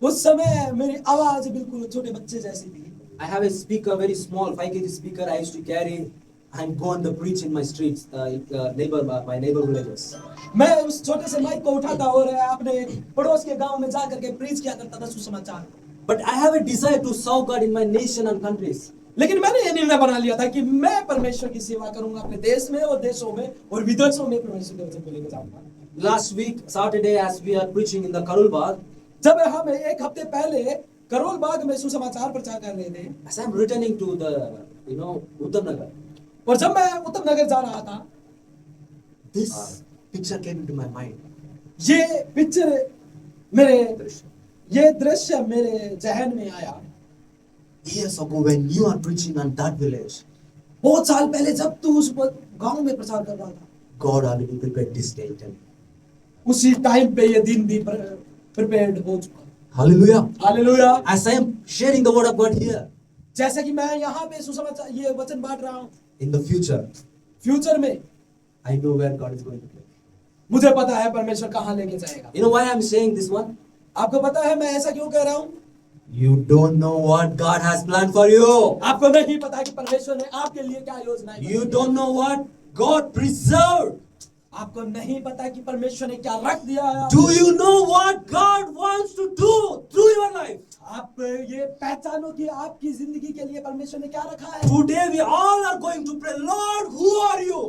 उस समय मेरी आवाज बिल्कुल छोटे बच्चे जैसी थी। I have a speaker, very small, 5 kg speaker. I used to carry and go on the preach in my streets, my neighbor villages. मैं उस छोटे से माइक को उठाता और अपने पड़ोस के गांव में जा करके प्रीच किया करता था सुसमाचार। But I have a desire to serve God in my nation and countries. लेकिन मैंने ये निर्णय बना लिया था कि मैं परमेश्वर की सेवा करूंगा अपने देश में और देशों में और विदेशों में परमेश्वर के वचन को लेकर जाऊंगा। Last week, Saturday, as we are preaching in the Karul Bagh, जब हम एक हफ्ते पहले करोल बाग में सुसमाचार प्रचार कर रहे थे, as I am returning to the, Uttarnagar, और जब मैं उत्तम नगर जा रहा था, this picture came into my mind. ये पिक्चर ये दृश्य मेरे जहन में आया। Years ago, when you are preaching on that village, बहुत साल पहले जब तू उस गांव में प्रचार कर रहा था, God already prepared this day. उसी टाइम पे ये दिन भी प्रिपेयर्ड हो चुका। Hallelujah. Hallelujah. As I am sharing the word of God here, जैसे कि मैं यहाँ पे सुसमाचार ये वचन बांट रहा हूँ, in the future, फ्यूचर में I know where God is going to take. मुझे पता है परमेश्वर कहाँ लेके जाएगा। You know why I'm saying this one? आपको पता है मैं ऐसा क्यों कह रहा हूँ? You don't know what God has planned for you. आपको नहीं पता कि परमेश्वर ने आपके लिए क्या योजनाएं बनाई You हैं। don't know what God preserved. आपको नहीं पता कि परमेश्वर ने क्या रख दिया है। Do you know what God wants to do through your life? आप ये पहचानो कि आपकी जिंदगी के लिए परमेश्वर ने क्या रखा है। Today we all are going to pray, Lord, who are you?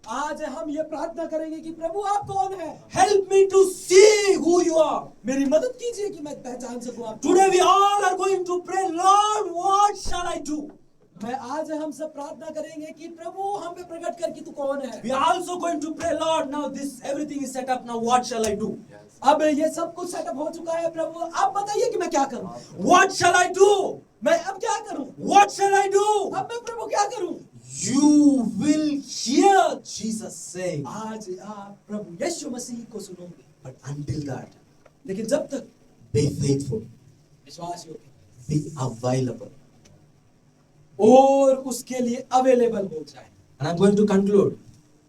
आज हम ये प्रार्थना करेंगे कि प्रभु आप कौन है। Help me to see who you are. मेरी मदद कीजिए कि मैं पहचान सकूं आपको। Today we all are going to pray, Lord, what shall I do? मैं आज हम सब प्रार्थना करेंगे कि प्रभु हम पे प्रकट कर कि तू कौन है। We are also going to pray, Lord, now this everything is set up, now what shall I do? अब ये सब कुछ सेटअप हो चुका है प्रभु, आप बताइए कि मैं क्या करूं। What shall I do? मैं अब क्या करूं। What shall I do? अब मैं प्रभु क्या करूं। You will hear Jesus saying, आज आप प्रभु यीशु मसीह को सुनोगे, but until that, लेकिन जब तक be faithful, विश्वास योग्य be available. और उसके लिए अवेलेबल हो जाए। And I'm going to conclude.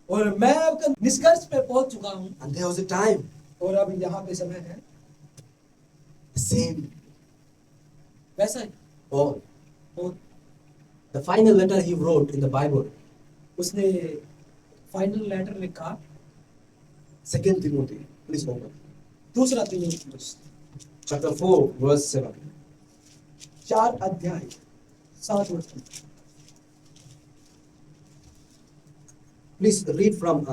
और मैं अब निष्कर्ष पे पहुंच चुका हूं। And there was a time, और अब यहाँ पे समय है the same वैसा ही। Paul, और the final letter he wrote in the Bible, उसने फाइनल लेटर लिखा 2 Timothy, please open. दूसरा तीमुथियुस Chapter 4, verse 7. 4 अध्याय 7 वचन। Please read from,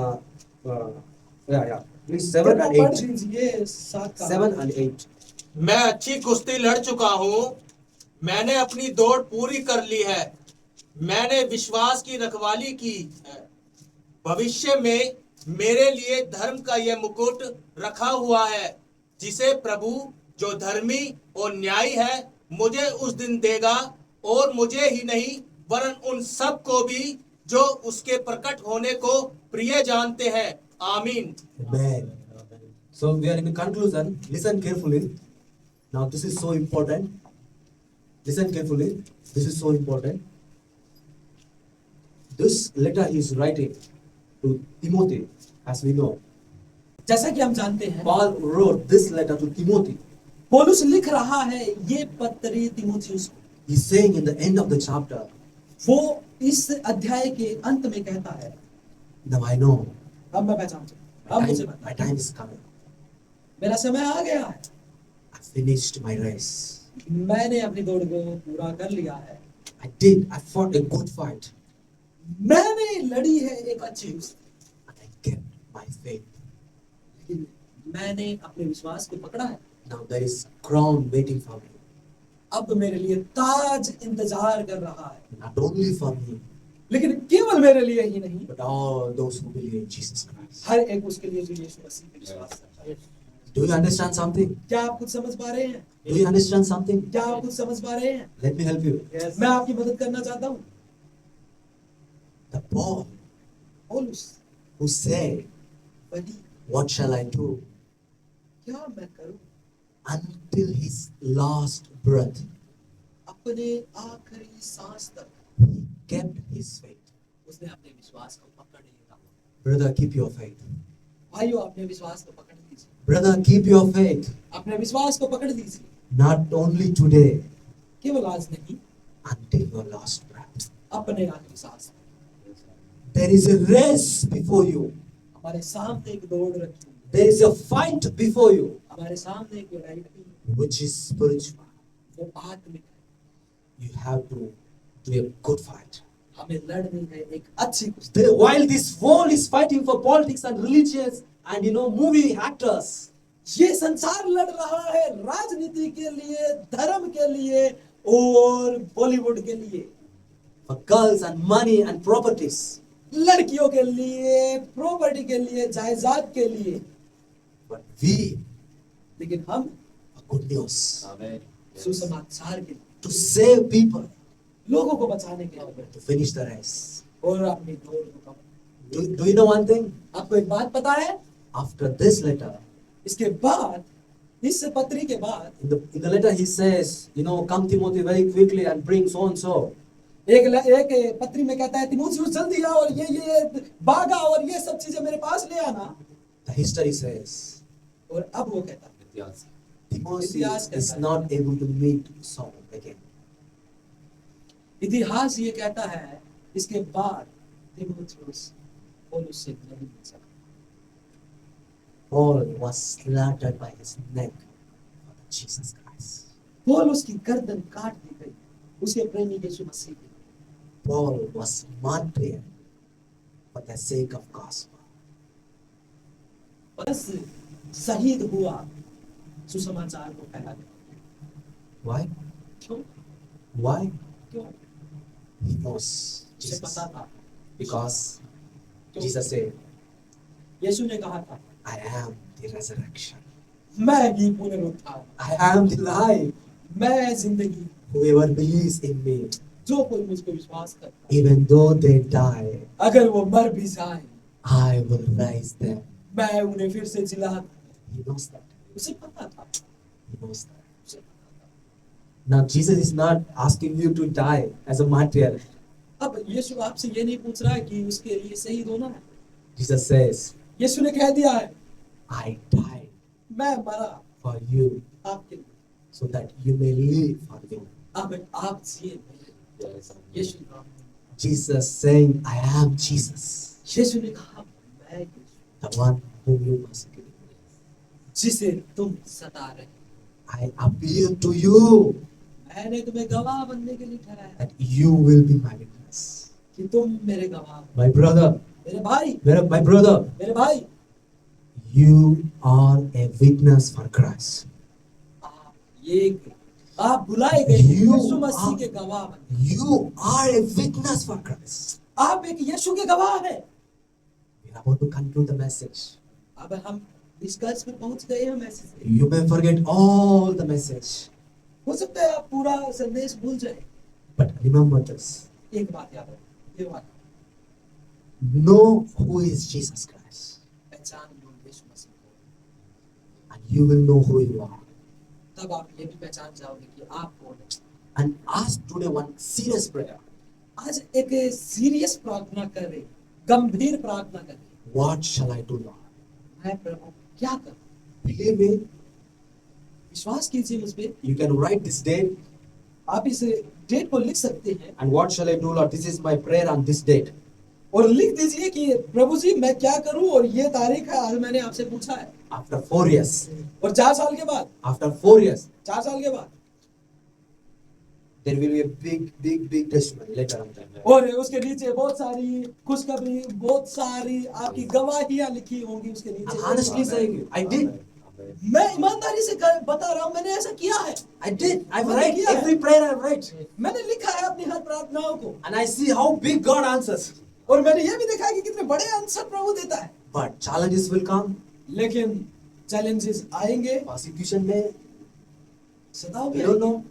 please 7 and पढ़ 8. दीजिए 7 का 7 and 8. मैं अच्छी कुश्ती लड़ चुका हूँ, मैंने अपनी दौड़ पूरी कर ली है, मैंने विश्वास की रखवाली की है। भविष्य में मेरे लिए धर्म का यह मुकुट रखा हुआ है, जिसे प्रभु जो धर्मी और न्यायी है मुझे उस दिन देगा, और मुझे ही नहीं वरन उन सब को भी जो उसके प्रकट होने को प्रिय जानते हैं। आमीन। Amen. So we are in the conclusion. Listen carefully. Now this is so important. Listen carefully. This is so important. This letter he is writing to Timothy, as we know. जैसा कि हम जानते हैं Paul wrote this letter to Timothy. पौलुस लिख रहा है ये पत्री तीमुथियुस को। He's saying in the end of the chapter, वो इस अध्याय के अंत में कहता है, now I know अब मैं पहचानता हूं, अब मुझे पता my है, time is coming. मेरा समय आ गया है, I finished my race. मैंने अपनी दौड़ को पूरा कर लिया है, I fought a good fight. मैंने लड़ी है एक अच्छी कुश्ती, And I kept my faith. लेकिन मैंने अपने विश्वास को पकड़ा है। Now there is crown waiting for me. अब मेरे लिए ताज इंतजार कर रहा है, Not only for me, लेकिन केवल मेरे लिए ही नहीं, but all those who believe in Jesus Christ. हर एक उसके लिए जो यीशु मसीह पे विश्वास करता है। Do you understand something? क्या आप कुछ समझ पा रहे हैं? Do you understand something? क्या आप कुछ समझ पा रहे हैं? Let me help you. मैं आपकी मदद करना चाहता हूँ। The Paul पौलुस who said, बड़ी what shall I do? क्या मैं करूँ? Until his last breath, अपने आखिरी सांस तक he kept his faith. उसने अपने विश्वास को पकड़ लिया। Brother, keep your faith. भाइयों अपने विश्वास को पकड़ लीजिए, Brother, keep your faith. अपने विश्वास को पकड़ लीजिए, Not only today, केवल आज नहीं, until your last breath. अपने आखिरी सांस तक। There is a race before you. हमारे सामने एक दौड़ रखी है, There is a fight before you, हमारे सामने एक लड़ाई रखी है, which is spiritual. वो आत्मिक है। You have to do a good fight. हमें लड़नी है एक अच्छी कुश्ती। While this world is fighting for politics and religions and movie actors, ये संसार लड़ रहा है राजनीति के लिए, धर्म के लिए और बॉलीवुड के लिए, for girls and money and properties. लड़कियों के लिए, प्रॉपर्टी के लिए, जायदाद के लिए, But we, लेकिन हम for good news, आमीन। सुसमाचार के लिए, to save people, लोगों को बचाने के लिए to finish the race. और अपनी दौड़ को कम। Do you know one thing? आपको एक बात पता है? After this letter, इसके बाद इस पत्री के बाद in the letter he says, come Timothy very quickly and bring so and so. एक पत्री में कहता है तीमुथियुस जल्दी आओ और ये भागा और ये सब चीजें मेरे पास ले आना। The history says, और अब वो कहता है Timothy इतिहास कहता is है। not able to meet Saul again. इतिहास ये कहता है इसके बाद तीमुथियुस पौलुस से नहीं मिल सका। Paul was slaughtered by his neck for Jesus Christ. पौलुस की गर्दन काट दी गई उसके प्रेमी यीशु मसीह के लिए। Paul was martyred for the sake of gospel. बस शहीद हुआ सुसमाचार को फैलाने। Why? क्यों? Why? क्यों? He knows उसे Jesus. पता था। Because क्यों? Jesus said, यीशु ने कहा था I am the resurrection. मैं ही पुनरुत्थान, I am the life. मैं जिंदगी। Whoever believes in me, जो कोई मुझ पर विश्वास करता even though they die, अगर वो मर भी जाए I will raise them. मैं उन्हें फिर से जिला। He knows that. उसे पता था। He knows that. उसे पता था। Now Jesus is not asking you to die as a martyr. अब यीशु आपसे ये नहीं पूछ रहा है कि उसके लिए शहीद होना है। Jesus says, यीशु ने कह दिया है I died मैं मरा for you आपके लिए, so that you may live for me. अब आप जिए। यीशु ने Jesus saying, I am Jesus, यीशु ने कहा मैं यीशु, the one whom you persecuted. जिसे तुम सता रहे, I appeal to you मैंने तुम्हें गवाह बनने के लिए ठहराया that you will be my witness. कि तुम मेरे गवाह हो। My brother, मेरे भाई, my brother, मेरे भाई, you are a witness for Christ. आप बुलाए गए हैं You यीशु मसीह are- के गवाह बन। You are a witness for Christ. आप एक यीशु के गवाह हैं। We are about to conclude the message. अब हम निष्कर्ष पर पहुंच गए हैं मैसेज पे। You may forget all the message, हो सकता है आप पूरा संदेश भूल जाए, but remember this. एक बात याद रखो, ये बात Know who is Jesus Christ, पहचान लो यीशु मसीह को, and you will know who you are. तब आप ये भी पहचान जाओगे कि आप कौन हैं। And ask today one serious prayer. आज एक सीरियस प्रार्थना करें, गंभीर प्रार्थना करें। What shall I do, Lord? मैं प्रभु क्या करूं? Believe me, विश्वास कीजिए मुझ पे। you can write this date. आप इस डेट को लिख सकते हैं And what shall I do, Lord? This is my prayer on this date. और लिख दीजिए कि प्रभु जी मैं क्या करूं और ये तारीख है, आज मैंने आपसे पूछा है। After 4 years, और 4 साल के बाद, after 4 years, 4 साल के बाद, there will be a big testimony later on. और उसके नीचे बहुत सारी खुशखबरी, बहुत सारी आपकी गवाहियां लिखी होंगी उसके I'm नीचे। honestly saying, I did. मैं ईमानदारी से बता रहा हूँ, मैंने ऐसा किया है। I did. I've मैंने read किया है। every prayer I've read. मैंने लिखा है अपनी हर प्रार्थनाओं को, And I see how big God answers. और मैंने ये भी देखा है कि कितने बड़े आंसर प्रभु देता है। But challenges will come. लेकिन चैलेंजेस आएंगे, Persecution may. सताव भी We don't आएंगे, know.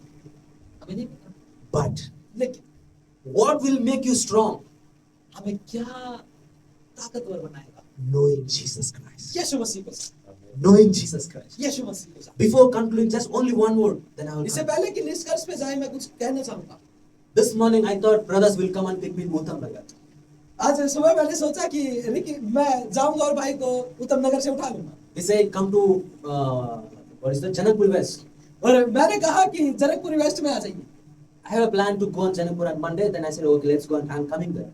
हमें नहीं पता। But लेकिन what will make you strong? हमें क्या ताकतवर बनाएगा? Knowing Jesus Christ. यीशु मसीह को, Knowing Jesus Christ. यीशु मसीह को। Before concluding, just only one word. Then I will. इससे conclude. पहले कि निष्कर्ष पे जाए, मैं कुछ कहना चाहूंगा। This morning I thought brothers will come and pick me in Uttam Nagar. आज सुबह मैंने सोचा कि रिकी मैं जाऊंगा और भाई को उत्तम नगर से उठा लूंगा, He said, come to what is the Janakpur West. और मैंने कहा कि जनकपुर वेस्ट में आ जाइए। I have a plan to go on Janakpur on Monday. Then I said, okay, let's go. And I'm coming there.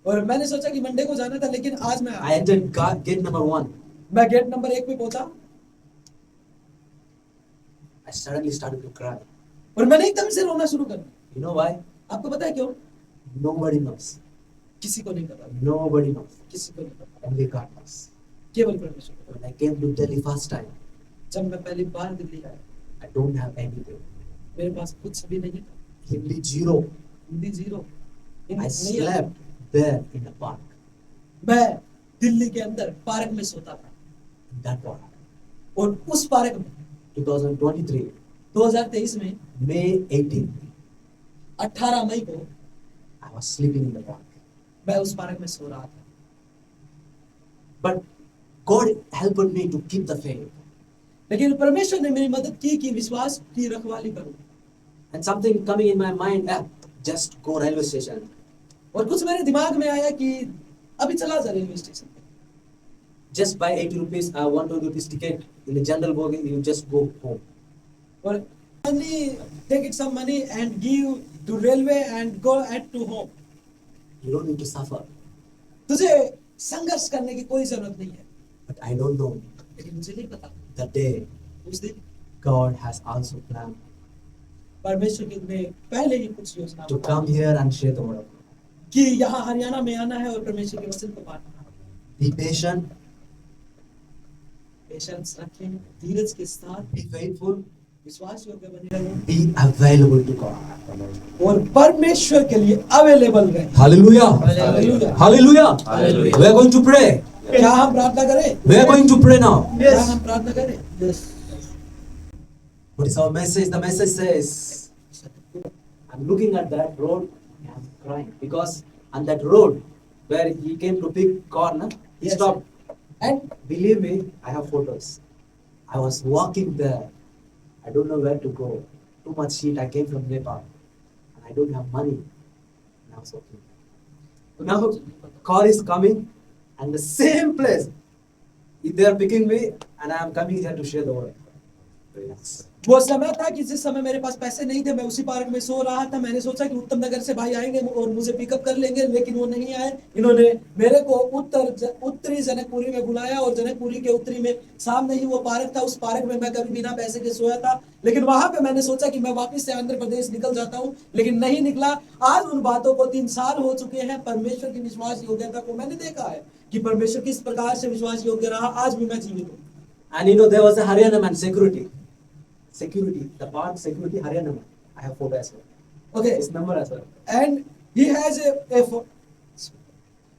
और मैंने सोचा कि मंडे को जाना था, लेकिन आज मैं I entered gate number 1. मैं गेट नंबर 1 पे पहुंचा I suddenly started to cry. और मैंने एकदम से रोना शुरू कर दिया। You know why? आपको पता है क्यों? Nobody knows. किसी को नहीं पता, Nobody knows. किसी को नहीं पता, Only God knows. केवल परमेश्वर को। When I came to Delhi first time, जब मैं पहली बार दिल्ली आया, I don't have anything. मेरे पास कुछ भी नहीं था, Hindi zero. Hindi zero, I नहीं आता। slept there in the park. मैं दिल्ली के अंदर पार्क में सोता था, In that park. और उस पार्क में 2023, 2023 में May 18, 18 मई को I was sleeping in the park. मैं उस पार्क में सो रहा था। But God helped me to keep the faith. लेकिन परमेश्वर ने मेरी मदद की कि विश्वास की रखवाली करूं। And something coming in my mind, just go railway station. और कुछ मेरे दिमाग में आया कि अभी चला जा रेलवे स्टेशन पे, Just buy 80 rupees, 120 rupees ticket in the general bogie, you just go home. और only take it some money and give to railway and go at to home. You don't need to suffer. तुझे संघर्ष करने की कोई जरूरत नहीं है। But I don't know, लेकिन मुझे नहीं पता the day उस दिन God has also planned परमेश्वर ने पहले ही कुछ योजना to come here and share the word of God. कि यहाँ हरियाणा में आना है और परमेश्वर के वचन को बांटना है। Be patient, पेशेंस रखें, धीरज के साथ be faithful, विश्वास योग्य बने रहें be available to God. और परमेश्वर के लिए अवेलेबल रहें। Hallelujah. Hallelujah. Hallelujah. Hallelujah. We are going to pray. क्या हम प्रार्थना करें? We are going to pray now. क्या हम प्रार्थना करें? What is our message? The message says, I'm looking at that road and I'm crying because on that road where he came to pick corn, he Yes. stopped. And Believe me, I have photos. I was walking there. I don't know where to go. Too much heat. I came from Nepal. And I don't have money. And I was walking. Now, car is coming and the same place. They are picking me and I am coming here to share the word. Very nice. वो समय था कि जिस समय मेरे पास पैसे नहीं थे, मैं उसी पार्क में सो रहा था। मैंने सोचा कि उत्तम नगर से भाई आएंगे और मुझे पिकअप कर लेंगे, लेकिन वो नहीं आए। इन्होंने मेरे को उत्तरी जनकपुरी में बुलाया और जनकपुरी के उत्तरी में सामने ही वो पार्क था। उस पार्क में मैं कभी बिना पैसे के सोया था, लेकिन वहां पे मैंने सोचा कि मैं वापस से आंध्र प्रदेश निकल जाता हूँ, लेकिन नहीं निकला। आज उन बातों को 3 साल हो चुके हैं। परमेश्वर की विश्वास योग्यता को मैंने देखा है कि परमेश्वर किस प्रकार से विश्वास योग्य रहा। आज भी मैं जीवित हूँ। And you know, there was a Haryana man, security, the park security, Haryana man. I have photo as well. Okay. His number as well. And he has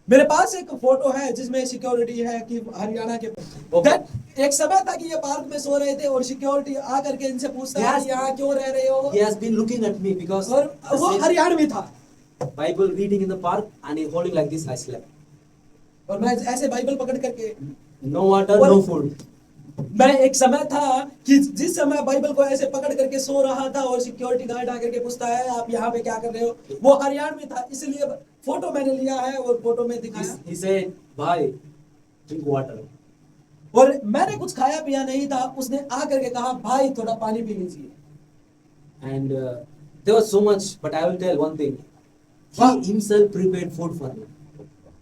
मेरे पास एक फोटो है जिसमें सिक्योरिटी है कि हरियाणा के That एक समय था कि ये पार्क में सो रहे थे और सिक्योरिटी आकर के इनसे पूछता है कि यहाँ क्यों रह रहे हो। He has been looking at me because और वो हरियाणवी था Bible reading in the park and he holding like this. I slept. और मैं ऐसे बाइबल पकड़ करके No water, no food. मैं एक समय था कि जिस समय बाइबल को ऐसे पकड़ करके सो रहा था और सिक्योरिटी गार्ड आकर के पूछता है आप यहाँ पे क्या कर रहे हो। वो हरियाणवी था, इसलिए फोटो मैंने लिया है और फोटो में दिखाया। He said, "Bhai, drink water." और मैंने कुछ खाया पिया नहीं था, उसने आकर के कहा भाई थोड़ा पानी पी लीजिए। And there was so much, but I will tell one thing. He himself prepared food for me.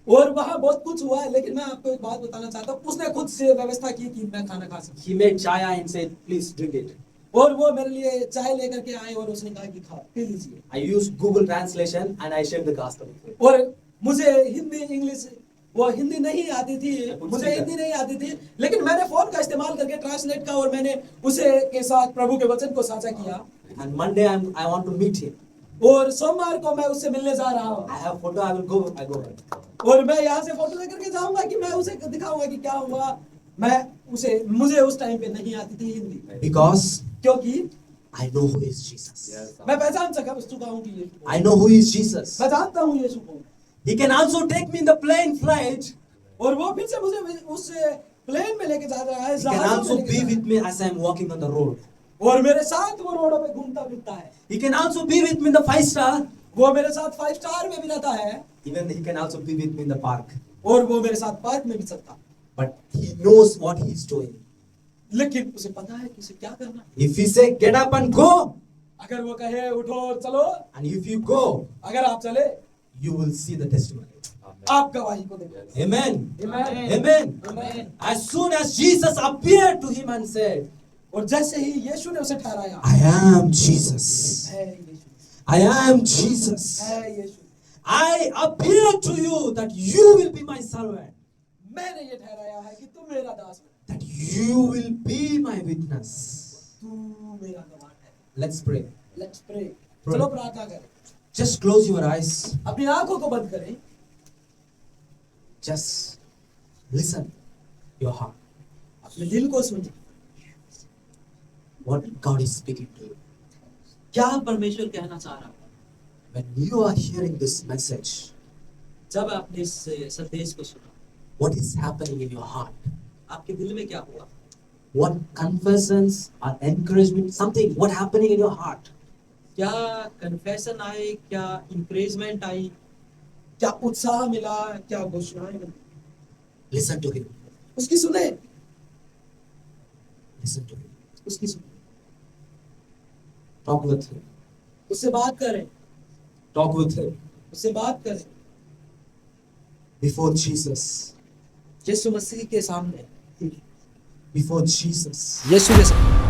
और वहाँ बहुत कुछ हुआ है, लेकिन मैं आपको एक बात बताना चाहता हूँ। उसने खुद से व्यवस्था की कि मैं खाना खा सकूं। He made chai and said, "Please drink it." और वो मेरे लिए चाय लेकर के आए और उसने कहा कि खा पी लीजिए। I used Google Translation and I shared the gospel. और मुझे हिंदी इंग्लिश वो हिंदी नहीं आती थी, मुझे हिंदी नहीं आती थी, लेकिन मैंने फोन का इस्तेमाल करके ट्रांसलेट का और मैंने उसे के साथ प्रभु के वचन को साझा किया। And Monday I want to meet him. और सोमवार को मैं उससे मिलने जा रहा हूँ। I have photo. I will go. I go. और मैं यहाँ से फोटो लेकर के जाऊंगा कि मैं उसे दिखाऊंगा कि क्या हुआ। मुझे उस टाइम पे नहीं आती थी हिंदी, Because क्योंकि I know who is Jesus. मैं पहचान चुका हूँ कि यीशु कौन है। I know who is Jesus. मैं जानता हूँ यीशु कौन है। He can also take me in the plane flight. और वो फिर से मुझे उस प्लेन में लेके जा रहा है, He can जहाज में also लेके be जा रहा with me as I am walking on the road. है। और मेरे साथ वो रोडों पे घूमता फिरता है। He can also be with me in the 5-star. वो मेरे साथ 5 स्टार में भी रहता है Even he can also be with me in the park. और वो मेरे साथ पार्क में भी चलता है। But he knows what he is doing. लेकिन उसे पता है कि उसे क्या करना है। If he say get up and go, अगर वो कहे उठो और चलो, and if you go, अगर आप चले, you will see the testimony. आप गवाही को देंगे। Amen. Amen. Amen. Amen. As soon as Jesus appeared to him and said, और जैसे ही यीशु ने उसे ठहराया, I am Jesus. है यीशु, I am Jesus. है यीशु, I appear to you that you will be my servant. मैंने ये ठहराया है कि तू मेरा दास है, That you will be my witness. तू मेरा गवाह है। Let's pray. Let's pray. Pray. चलो प्रार्थना करें। Just close your eyes. अपनी आंखों को बंद करें। Just listen your heart. अपने दिल को सुनिए। What God is speaking to you. क्या परमेश्वर कहना चाह रहा है? When you are hearing this message, जब आपने इस संदेश को सुना, what is happening in your heart? आपके दिल में क्या हुआ? What confessions or encouragement, something, what happening in your heart? क्या कन्फेशन आई, क्या इंकरेजमेंट आई, क्या उत्साह मिला, क्या घोषणाएं मिली, Listen to him. उसकी सुने, Listen to him. उसकी सुने, Talk with him. उससे बात करें, Talk with him. उससे बात करें, Before Jesus. यीशु मसीह के सामने, Before Jesus. यीशु के सामने